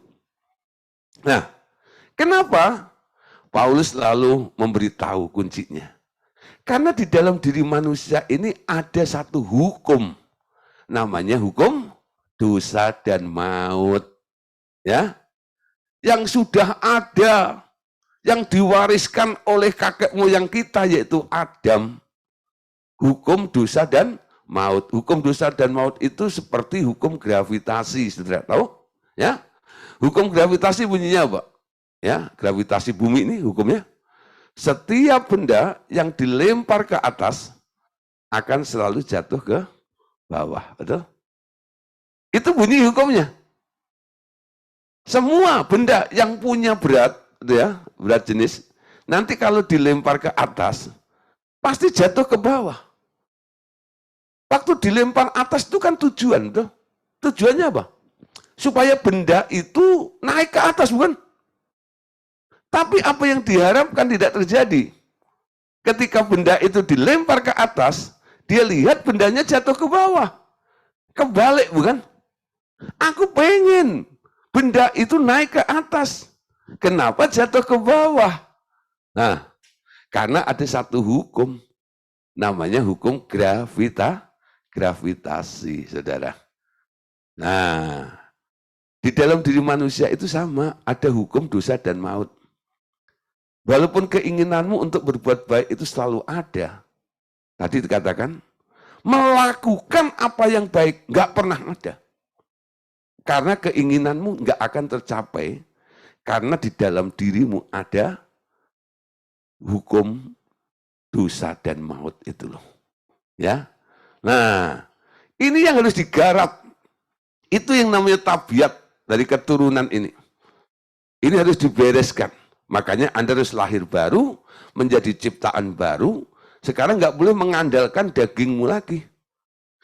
S1: Nah, kenapa Paulus selalu memberitahu kuncinya? Karena di dalam diri manusia ini ada satu hukum. Namanya hukum dosa dan maut. Ya, yang sudah ada, yang diwariskan oleh kakek moyang kita yaitu Adam. Hukum dosa dan maut. Hukum dosa dan maut itu seperti hukum gravitasi, saudara tahu? Ya, hukum gravitasi bunyinya apa? Ya, gravitasi bumi ini hukumnya. Setiap benda yang dilempar ke atas akan selalu jatuh ke bawah, betul? Itu bunyi hukumnya. Semua benda yang punya berat, ya, berat jenis, nanti kalau dilempar ke atas, pasti jatuh ke bawah. Waktu dilempar atas itu kan tujuan, tuh. Tujuannya apa? Supaya benda itu naik ke atas, bukan? Tapi apa yang diharapkan tidak terjadi. Ketika benda itu dilempar ke atas, dia lihat bendanya jatuh ke bawah. Kebalik, bukan? Aku pengen benda itu naik ke atas. Kenapa jatuh ke bawah? Nah, karena ada satu hukum. Namanya hukum gravitasi, saudara. Nah, di dalam diri manusia itu sama, ada hukum dosa dan maut. Walaupun keinginanmu untuk berbuat baik itu selalu ada. Tadi dikatakan, melakukan apa yang baik, nggak pernah ada. Karena keinginanmu nggak akan tercapai, karena di dalam dirimu ada hukum dosa dan maut itu loh. Ya. Nah, ini yang harus digarap. Itu yang namanya tabiat dari keturunan ini. Ini harus dibereskan. Makanya Anda harus lahir baru, menjadi ciptaan baru. Sekarang nggak boleh mengandalkan dagingmu lagi.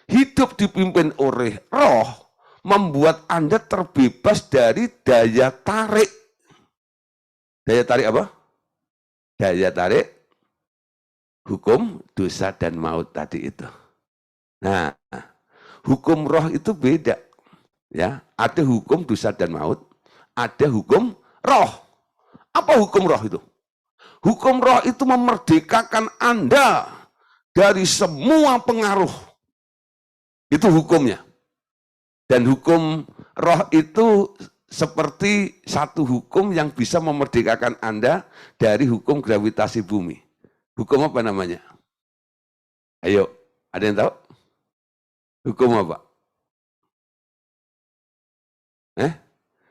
S1: Hidup dipimpin oleh roh, membuat Anda terbebas dari daya tarik. Daya tarik apa? Daya tarik hukum dosa dan maut tadi itu. Nah, hukum roh itu beda. Ya, ada hukum dosa dan maut, ada hukum roh. Apa hukum roh itu? Hukum roh itu memerdekakan Anda dari semua pengaruh. Itu hukumnya. Dan hukum roh itu seperti satu hukum yang bisa memerdekakan Anda dari hukum gravitasi bumi. Hukum apa namanya? Ayo, ada yang tahu? Hukum apa?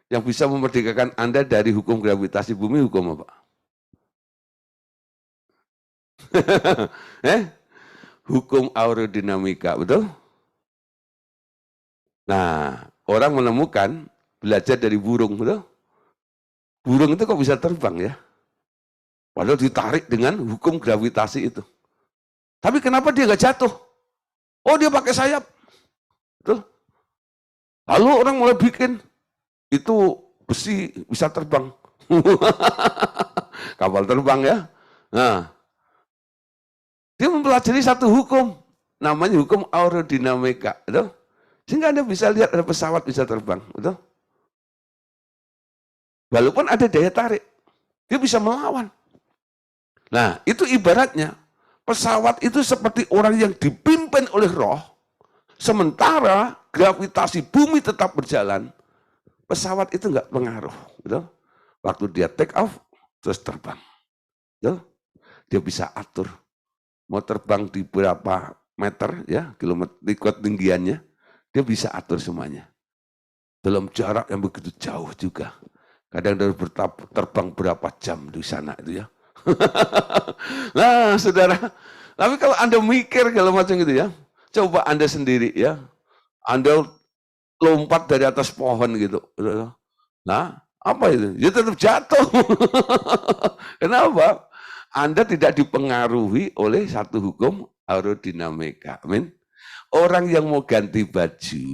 S1: Yang bisa memerdekakan Anda dari hukum gravitasi bumi, hukum apa? Hukum aerodinamika, betul? Nah, orang menemukan Belajar dari burung, betul? Burung itu kok bisa terbang ya? Padahal ditarik dengan hukum gravitasi itu. Tapi kenapa dia nggak jatuh? Oh, dia pakai sayap. Betul? Lalu orang mulai bikin, itu besi bisa terbang. Kapal terbang ya. Nah, dia mempelajari satu hukum, namanya hukum aerodinamika. Betul? Sehingga Anda bisa lihat ada pesawat bisa terbang. Betul? Walaupun ada daya tarik, dia bisa melawan. Nah, itu ibaratnya pesawat itu seperti orang yang dipimpin oleh roh, sementara gravitasi bumi tetap berjalan, pesawat itu nggak pengaruh. Betul? Waktu dia take off, terus terbang. Betul? Dia bisa atur. Mau terbang di berapa meter, ya kilometer ketinggiannya, dia bisa atur semuanya. Dalam jarak yang begitu jauh juga. Kadang dia terbang berapa jam di sana itu ya. Nah, saudara, tapi kalau Anda mikir kalau macam gitu ya, coba Anda sendiri ya, Anda lompat dari atas pohon gitu. Nah, apa itu? Ya tetap jatuh. Kenapa? Anda tidak dipengaruhi oleh satu hukum aerodinamika. Amin. Orang yang mau ganti baju,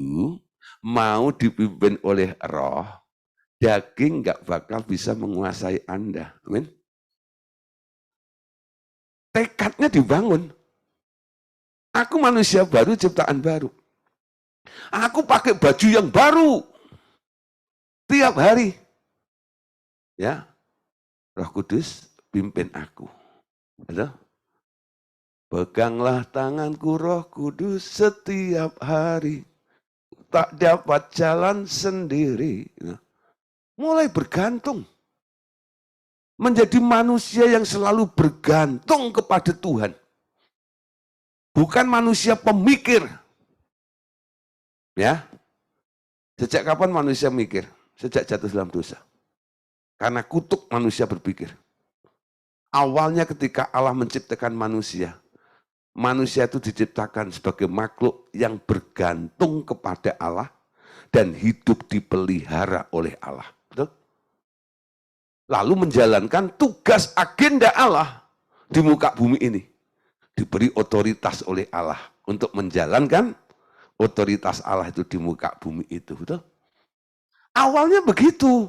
S1: mau dipimpin oleh roh, daging nggak bakal bisa menguasai Anda. Amin. Tekadnya dibangun. Aku manusia baru, ciptaan baru. Aku pakai baju yang baru tiap hari. Ya, Roh Kudus pimpin aku. Betul? Peganglah tanganku Roh Kudus setiap hari. Tak dapat jalan sendiri. Mulai bergantung. Menjadi manusia yang selalu bergantung kepada Tuhan. Bukan manusia pemikir. Ya. Sejak kapan manusia mikir? Sejak jatuh dalam dosa. Karena kutuk manusia berpikir. Awalnya ketika Allah menciptakan manusia, manusia itu diciptakan sebagai makhluk yang bergantung kepada Allah dan hidup dipelihara oleh Allah. Betul? Lalu menjalankan tugas agenda Allah di muka bumi ini. Diberi otoritas oleh Allah untuk menjalankan otoritas Allah itu di muka bumi itu. Betul? Awalnya begitu.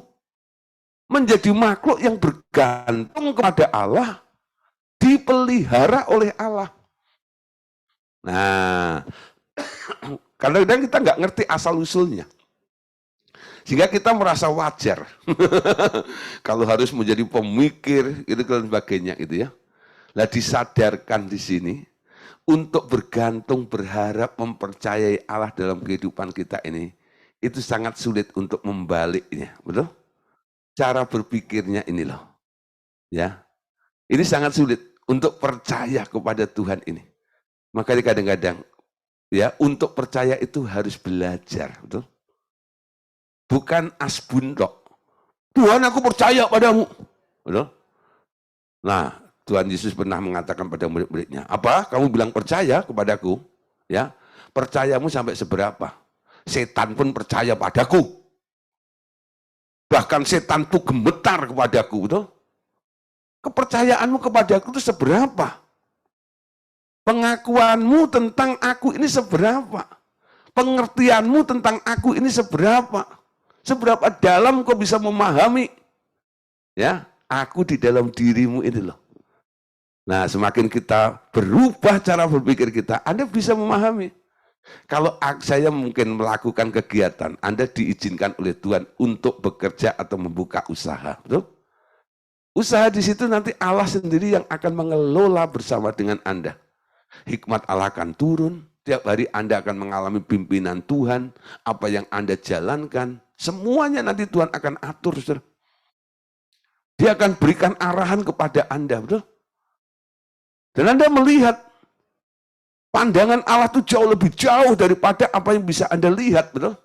S1: Menjadi makhluk yang bergantung kepada Allah, dipelihara oleh Allah. Nah, kadang-kadang kita nggak ngerti asal-usulnya. Sehingga kita merasa wajar. Kalau harus menjadi pemikir, itu dan sebagainya gitu ya. Nah, disadarkan di sini, untuk bergantung, berharap, mempercayai Allah dalam kehidupan kita ini, itu sangat sulit untuk membaliknya. Betul? Cara berpikirnya ini loh. Ya. Ini sangat sulit untuk percaya kepada Tuhan ini. Makanya kadang-kadang ya untuk percaya itu harus belajar, betul? Bukan asbuntok. Tuhan, aku percaya padamu. Betul? Nah, Tuhan Yesus pernah mengatakan pada murid-muridnya, apa? Kamu bilang percaya kepadaku? Ya. Percayamu sampai seberapa? Setan pun percaya padaku. Bahkan setan itu gemetar kepadaku, betul? Kepercayaanmu kepadaku itu seberapa? Pengakuanmu tentang aku ini seberapa? Pengertianmu tentang aku ini seberapa? Seberapa dalam kau bisa memahami? Ya, aku di dalam dirimu ini loh. Nah, semakin kita berubah cara berpikir kita, Anda bisa memahami. Kalau saya mungkin melakukan kegiatan, Anda diizinkan oleh Tuhan untuk bekerja atau membuka usaha, betul? Usaha di situ nanti Allah sendiri yang akan mengelola bersama dengan Anda. Hikmat Allah akan turun, tiap hari Anda akan mengalami pimpinan Tuhan, apa yang Anda jalankan, semuanya nanti Tuhan akan atur. Saudara. Dia akan berikan arahan kepada Anda, betul? Dan Anda melihat, pandangan Allah itu jauh lebih jauh daripada apa yang bisa Anda lihat, betul?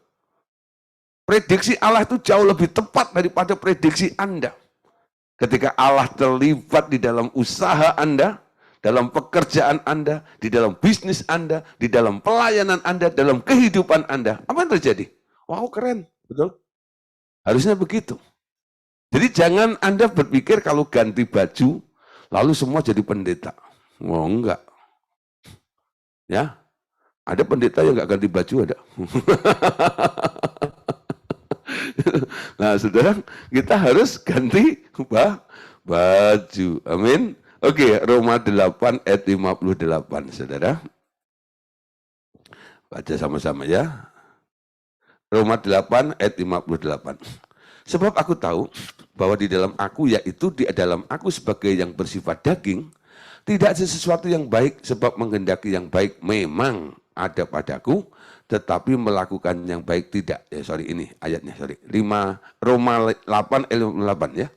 S1: Prediksi Allah itu jauh lebih tepat daripada prediksi Anda. Ketika Allah terlibat di dalam usaha Anda, dalam pekerjaan Anda, di dalam bisnis Anda, di dalam pelayanan Anda, dalam kehidupan Anda, apa yang terjadi? Wow, keren, betul? Harusnya begitu. Jadi jangan Anda berpikir kalau ganti baju, lalu semua jadi pendeta. Oh enggak. Ya, ada pendeta yang enggak ganti baju ada. Nah, saudara, kita harus ganti baju. Amin. Oke, Roma 8 ayat 58, saudara. Baca sama-sama ya. Roma 8 ayat 58. Sebab aku tahu bahwa di dalam aku, yaitu di dalam aku sebagai yang bersifat daging, tidak ada sesuatu yang baik, sebab menghendaki yang baik memang ada padaku, tetapi melakukan yang baik tidak. Ini ayatnya, Roma 8 ayat 58 ya.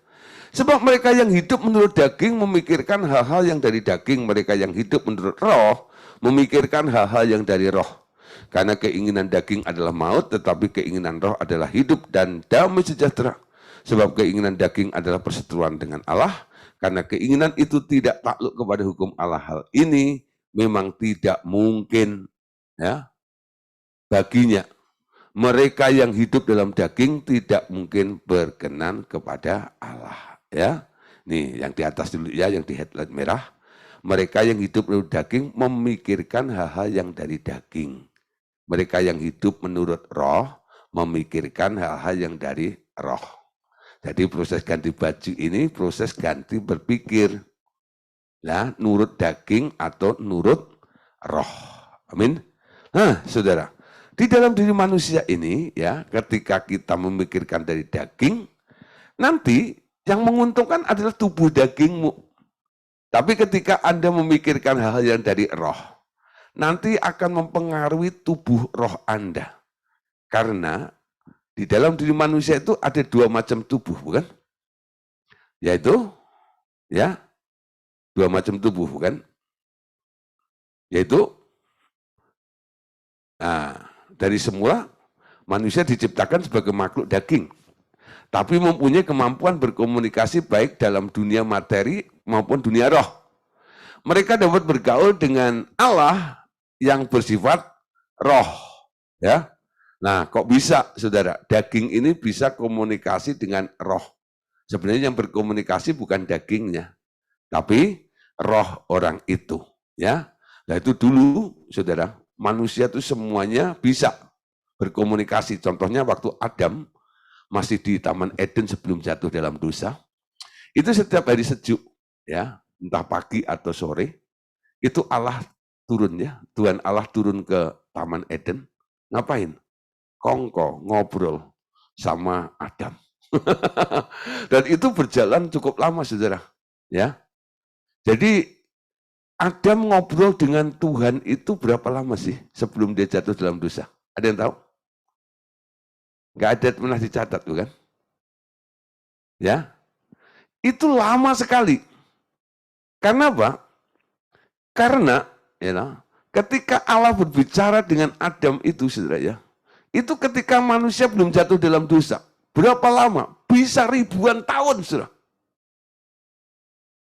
S1: Sebab mereka yang hidup menurut daging memikirkan hal-hal yang dari daging, mereka yang hidup menurut roh memikirkan hal-hal yang dari roh. Karena keinginan daging adalah maut, tetapi keinginan roh adalah hidup dan damai sejahtera. Sebab keinginan daging adalah perseteruan dengan Allah, karena keinginan itu tidak takluk kepada hukum Allah. Hal ini memang tidak mungkin ya baginya. Mereka yang hidup dalam daging tidak mungkin berkenan kepada Allah. Ya, nih yang di atas dulu ya, yang di headline merah. Mereka yang hidup dalam daging memikirkan hal-hal yang dari daging. Mereka yang hidup menurut roh memikirkan hal-hal yang dari roh. Jadi proses ganti baju ini proses ganti berpikir. Ya, nurut daging atau nurut roh. Amin. Nah, saudara, di dalam diri manusia ini ya, ketika kita memikirkan dari daging, nanti yang menguntungkan adalah tubuh dagingmu. Tapi ketika Anda memikirkan hal-hal yang dari roh, nanti akan mempengaruhi tubuh roh Anda. Karena di dalam diri manusia itu ada dua macam tubuh, bukan? Yaitu, ya, dua macam tubuh, bukan? Yaitu, nah, dari semula manusia diciptakan sebagai makhluk daging. Tapi mempunyai kemampuan berkomunikasi baik dalam dunia materi maupun dunia roh. Mereka dapat bergaul dengan Allah yang bersifat roh. Ya, nah kok bisa saudara? Daging ini bisa komunikasi dengan roh. Sebenarnya yang berkomunikasi bukan dagingnya, tapi roh orang itu. Ya, nah itu dulu saudara, manusia itu semuanya bisa berkomunikasi. Contohnya waktu Adam masih di Taman Eden sebelum jatuh dalam dosa, itu setiap hari sejuk, ya, entah pagi atau sore, itu Allah turun ya, Tuhan Allah turun ke Taman Eden, ngapain? Kongko, ngobrol sama Adam. Dan itu berjalan cukup lama, saudara. Ya, jadi Adam ngobrol dengan Tuhan itu berapa lama sih sebelum dia jatuh dalam dosa? Ada yang tahu? Nggak ada pernah dicatat, bukan? Ya, itu lama sekali. Karena apa? Karena ya, ketika Allah berbicara dengan Adam itu, saudara ya, itu ketika manusia belum jatuh dalam dosa. Berapa lama? Bisa ribuan tahun, saudara.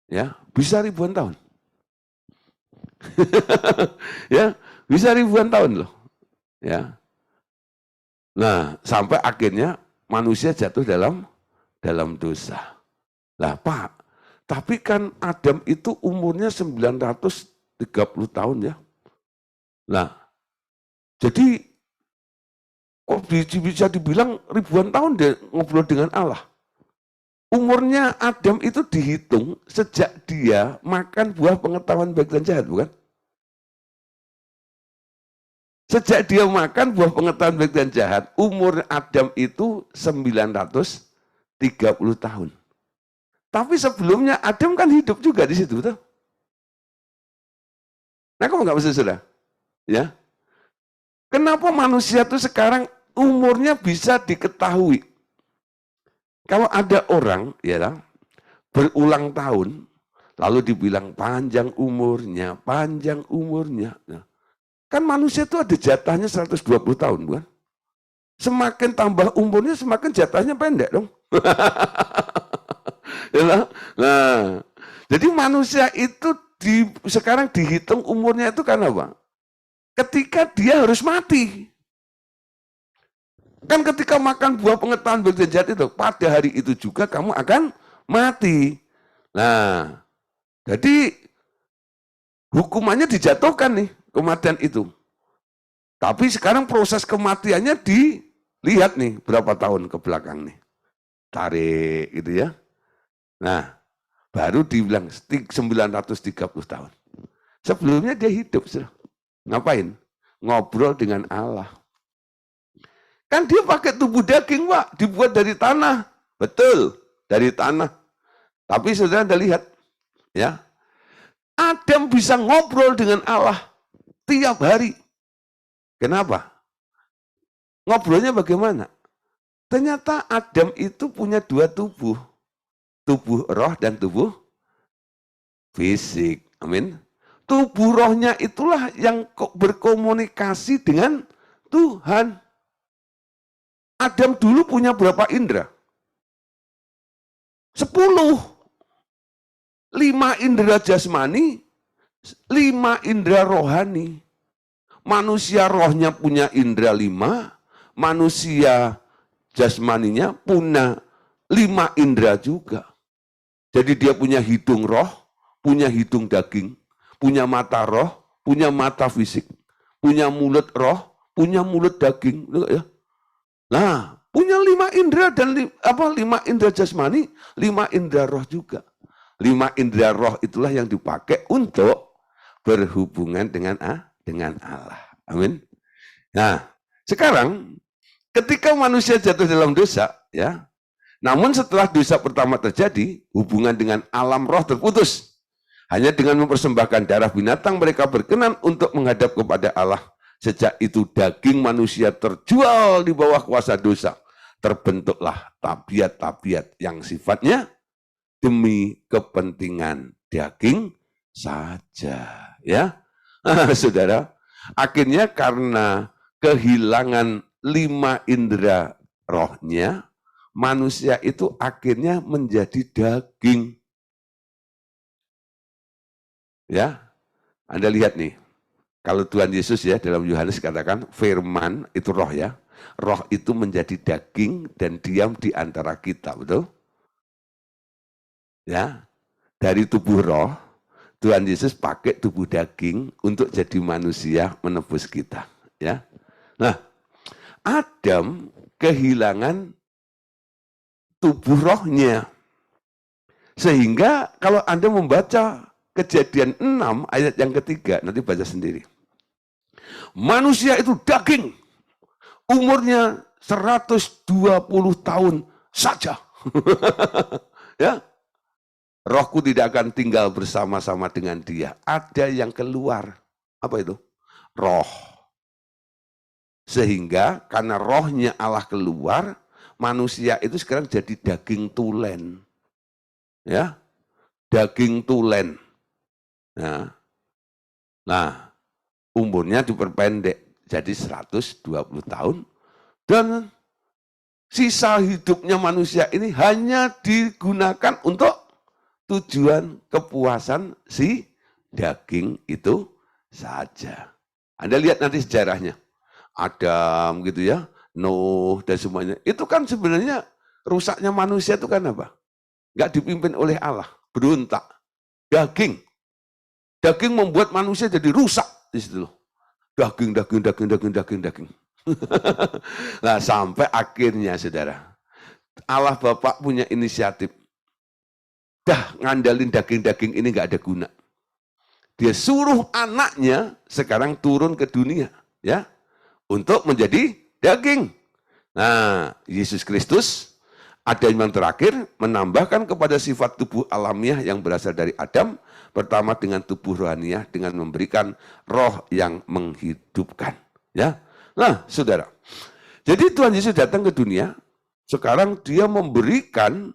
S1: Ya, bisa ribuan tahun. Ya, bisa ribuan tahun loh. Ya. Nah, sampai akhirnya manusia jatuh dalam dosa. Lah, Pak, tapi kan Adam itu umurnya 930 tahun ya. Nah, jadi kok bisa dibilang ribuan tahun dia ngobrol dengan Allah. Umurnya Adam itu dihitung sejak dia makan buah pengetahuan baik dan jahat, bukan? Sejak dia makan buah pengetahuan baik dan jahat, umur Adam itu 930 tahun. Tapi sebelumnya Adam kan hidup juga di situ, tuh. Nah, kamu nggak bisa sudah? Ya. Kenapa manusia itu sekarang umurnya bisa diketahui? Kalau ada orang, ya, berulang tahun, lalu dibilang panjang umurnya, panjang umurnya. Nah, kan manusia itu ada jatahnya 120 tahun, bukan? Semakin tambah umurnya, semakin jatahnya pendek dong. Nah, jadi manusia itu sekarang dihitung umurnya itu karena apa? Ketika dia harus mati. Kan ketika makan buah pengetahuan baik dan jahat itu, pada hari itu juga kamu akan mati. Nah, jadi hukumannya dijatuhkan nih, kematian itu. Tapi sekarang proses kematiannya dilihat nih berapa tahun ke belakang nih. Tarik gitu ya. Nah, baru dibilang 930 tahun. Sebelumnya dia hidup. Ngapain? Ngobrol dengan Allah. Kan dia pakai tubuh daging, Pak. Dibuat dari tanah. Betul, dari tanah. Tapi saudara Anda lihat, ya, Adam bisa ngobrol dengan Allah tiap hari. Kenapa? Ngobrolnya bagaimana? Ternyata Adam itu punya dua tubuh. Tubuh roh dan tubuh fisik. Amin. Tubuh rohnya itulah yang berkomunikasi dengan Tuhan. Adam dulu punya berapa indera? 10. 5 indera jasmani, 5 indera rohani. Manusia rohnya punya indera 5, manusia jasmaninya punya 5 indera juga. Jadi dia punya hidung roh, punya hidung daging, punya mata roh, punya mata fisik, punya mulut roh, punya mulut daging. Nah, punya 5 indera dan 5 indera jasmani, 5 indera roh juga. 5 indera roh itulah yang dipakai untuk berhubungan dengan Allah. Amin. Nah, sekarang ketika manusia jatuh dalam dosa, ya, namun setelah dosa pertama terjadi, hubungan dengan alam roh terputus. Hanya dengan mempersembahkan darah binatang mereka berkenan untuk menghadap kepada Allah. Sejak itu daging manusia terjual di bawah kuasa dosa. Terbentuklah tabiat-tabiat yang sifatnya demi kepentingan daging saja. Ya, saudara, akhirnya karena kehilangan 5 indera rohnya, manusia itu akhirnya menjadi daging. Ya, Anda lihat nih. Kalau Tuhan Yesus ya dalam Yohanes katakan firman itu roh ya. Roh itu menjadi daging dan diam di antara kita, betul? Ya. Dari tubuh roh, Tuhan Yesus pakai tubuh daging untuk jadi manusia menebus kita, ya. Nah, Adam kehilangan tubuh rohnya. Sehingga kalau Anda membaca Kejadian 6 ayat yang ketiga, nanti baca sendiri. Manusia itu daging, umurnya 120 tahun saja. Ya, rohku tidak akan tinggal bersama-sama dengan dia. Ada yang keluar. Apa itu? Roh. Sehingga karena rohnya Allah keluar, manusia itu sekarang jadi daging tulen. Ya, daging tulen. Nah, umurnya diperpendek jadi 120 tahun dan sisa hidupnya manusia ini hanya digunakan untuk tujuan kepuasan si daging itu saja. Anda lihat nanti sejarahnya. Adam gitu ya, Nuh dan semuanya. Itu kan sebenarnya rusaknya manusia itu kan apa? Enggak dipimpin oleh Allah, berontak. Daging. Daging membuat manusia jadi rusak di situ loh. Daging. Nah, sampai akhirnya saudara, Allah Bapak punya inisiatif. Dah ngandalin daging-daging ini nggak ada guna. Dia suruh anaknya sekarang turun ke dunia, ya, untuk menjadi daging. Nah, Yesus Kristus ada yang terakhir menambahkan kepada sifat tubuh alamiah yang berasal dari Adam, pertama dengan tubuh rohaniah dengan memberikan roh yang menghidupkan, ya. Nah, saudara, jadi Tuhan Yesus datang ke dunia, sekarang dia memberikan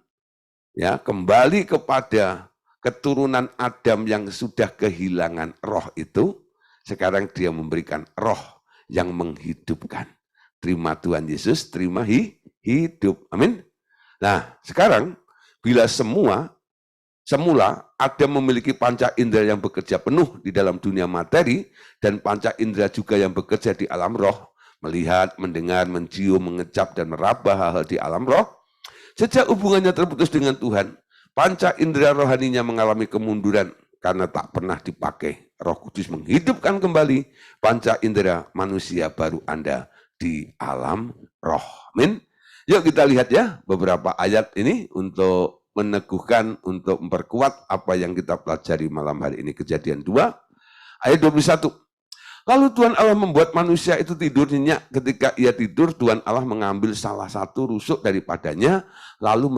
S1: ya kembali kepada keturunan Adam yang sudah kehilangan roh itu, sekarang dia memberikan roh yang menghidupkan. Terima Tuhan Yesus, terima hidup. Amin. Nah, sekarang bila semula Adam memiliki panca indera yang bekerja penuh di dalam dunia materi dan panca indera juga yang bekerja di alam roh, melihat, mendengar, mencium, mengecap, dan meraba hal-hal di alam roh. Sejak hubungannya terputus dengan Tuhan, panca indera rohaninya mengalami kemunduran karena tak pernah dipakai. Roh Kudus menghidupkan kembali panca indera manusia baru Anda di alam roh. Amin. Yuk kita lihat ya beberapa ayat ini untuk meneguhkan, untuk memperkuat apa yang kita pelajari malam hari ini. Kejadian 2, ayat 21. Lalu Tuhan Allah membuat manusia itu tidur nyenyak. Ketika ia tidur, Tuhan Allah mengambil salah satu rusuk daripadanya, lalu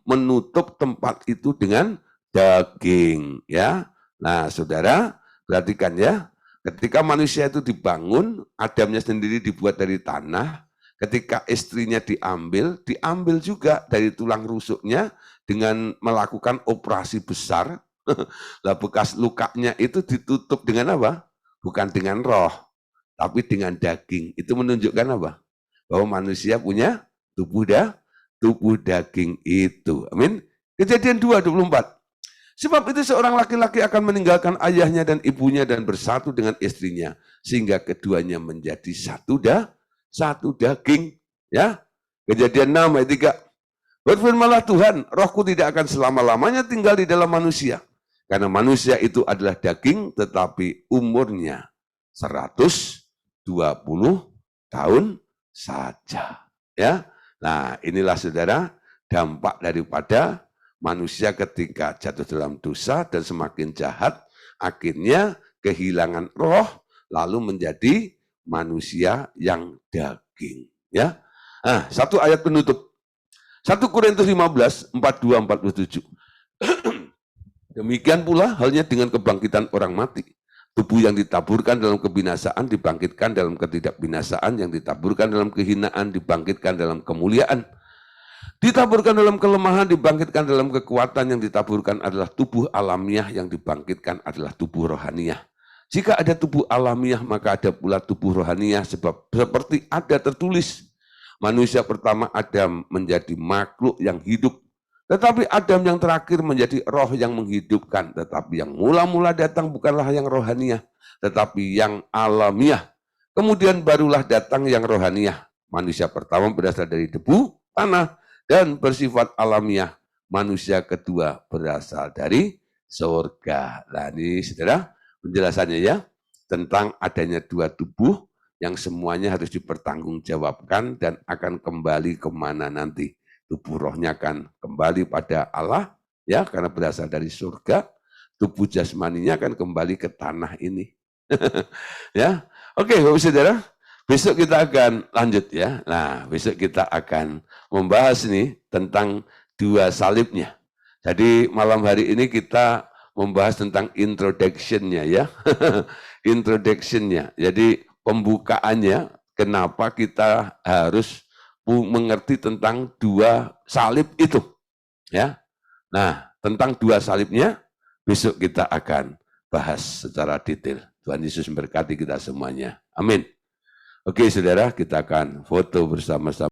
S1: menutup tempat itu dengan daging. Ya, nah saudara, perhatikan ya. Ketika manusia itu dibangun, Adamnya sendiri dibuat dari tanah. Ketika istrinya diambil juga dari tulang rusuknya dengan melakukan operasi besar. Lah bekas lukanya itu ditutup dengan apa? Bukan dengan roh, tapi dengan daging. Itu menunjukkan apa? Bahwa manusia punya tubuh daging itu. Amin. Kejadian 2:24. Sebab itu seorang laki-laki akan meninggalkan ayahnya dan ibunya dan bersatu dengan istrinya, sehingga keduanya menjadi satu daging. Ya. Kejadian 6 ayat 3. Berfirmanlah Tuhan, rohku tidak akan selama-lamanya tinggal di dalam manusia. Karena manusia itu adalah daging, tetapi umurnya 120 tahun saja. Ya, nah inilah saudara dampak daripada manusia ketika jatuh dalam dosa dan semakin jahat, akhirnya kehilangan roh, lalu menjadi manusia yang daging. Ya, nah satu ayat penutup. 1 Korintus 15, 42-47. Demikian pula halnya dengan kebangkitan orang mati. Tubuh yang ditaburkan dalam kebinasaan dibangkitkan dalam ketidakbinasaan, yang ditaburkan dalam kehinaan dibangkitkan dalam kemuliaan. Ditaburkan dalam kelemahan dibangkitkan dalam kekuatan, yang ditaburkan adalah tubuh alamiah, yang dibangkitkan adalah tubuh rohaniah. Jika ada tubuh alamiah, maka ada pula tubuh rohaniah, sebab seperti ada tertulis, manusia pertama Adam menjadi makhluk yang hidup, tetapi Adam yang terakhir menjadi roh yang menghidupkan. Tetapi yang mula-mula datang bukanlah yang rohaniah, tetapi yang alamiah. Kemudian barulah datang yang rohaniah. Manusia pertama berasal dari debu, tanah, dan bersifat alamiah. Manusia kedua berasal dari surga. Nah ini saudara penjelasannya ya, tentang adanya dua tubuh yang semuanya harus dipertanggungjawabkan dan akan kembali kemana nanti. Tubuh rohnya akan kembali pada Allah, ya, karena berasal dari surga. Tubuh jasmaninya akan kembali ke tanah ini. Ya, oke, Bapak Saudara, besok kita akan lanjut ya. Nah, besok kita akan membahas nih tentang dua salibnya. Jadi malam hari ini kita membahas tentang introduction-nya ya. Introduction-nya. Jadi pembukaannya, kenapa kita harus mengerti tentang dua salib itu, ya. Nah, tentang dua salibnya besok kita akan bahas secara detail. Tuhan Yesus memberkati kita semuanya. Amin. Oke, saudara, kita akan foto bersama-sama.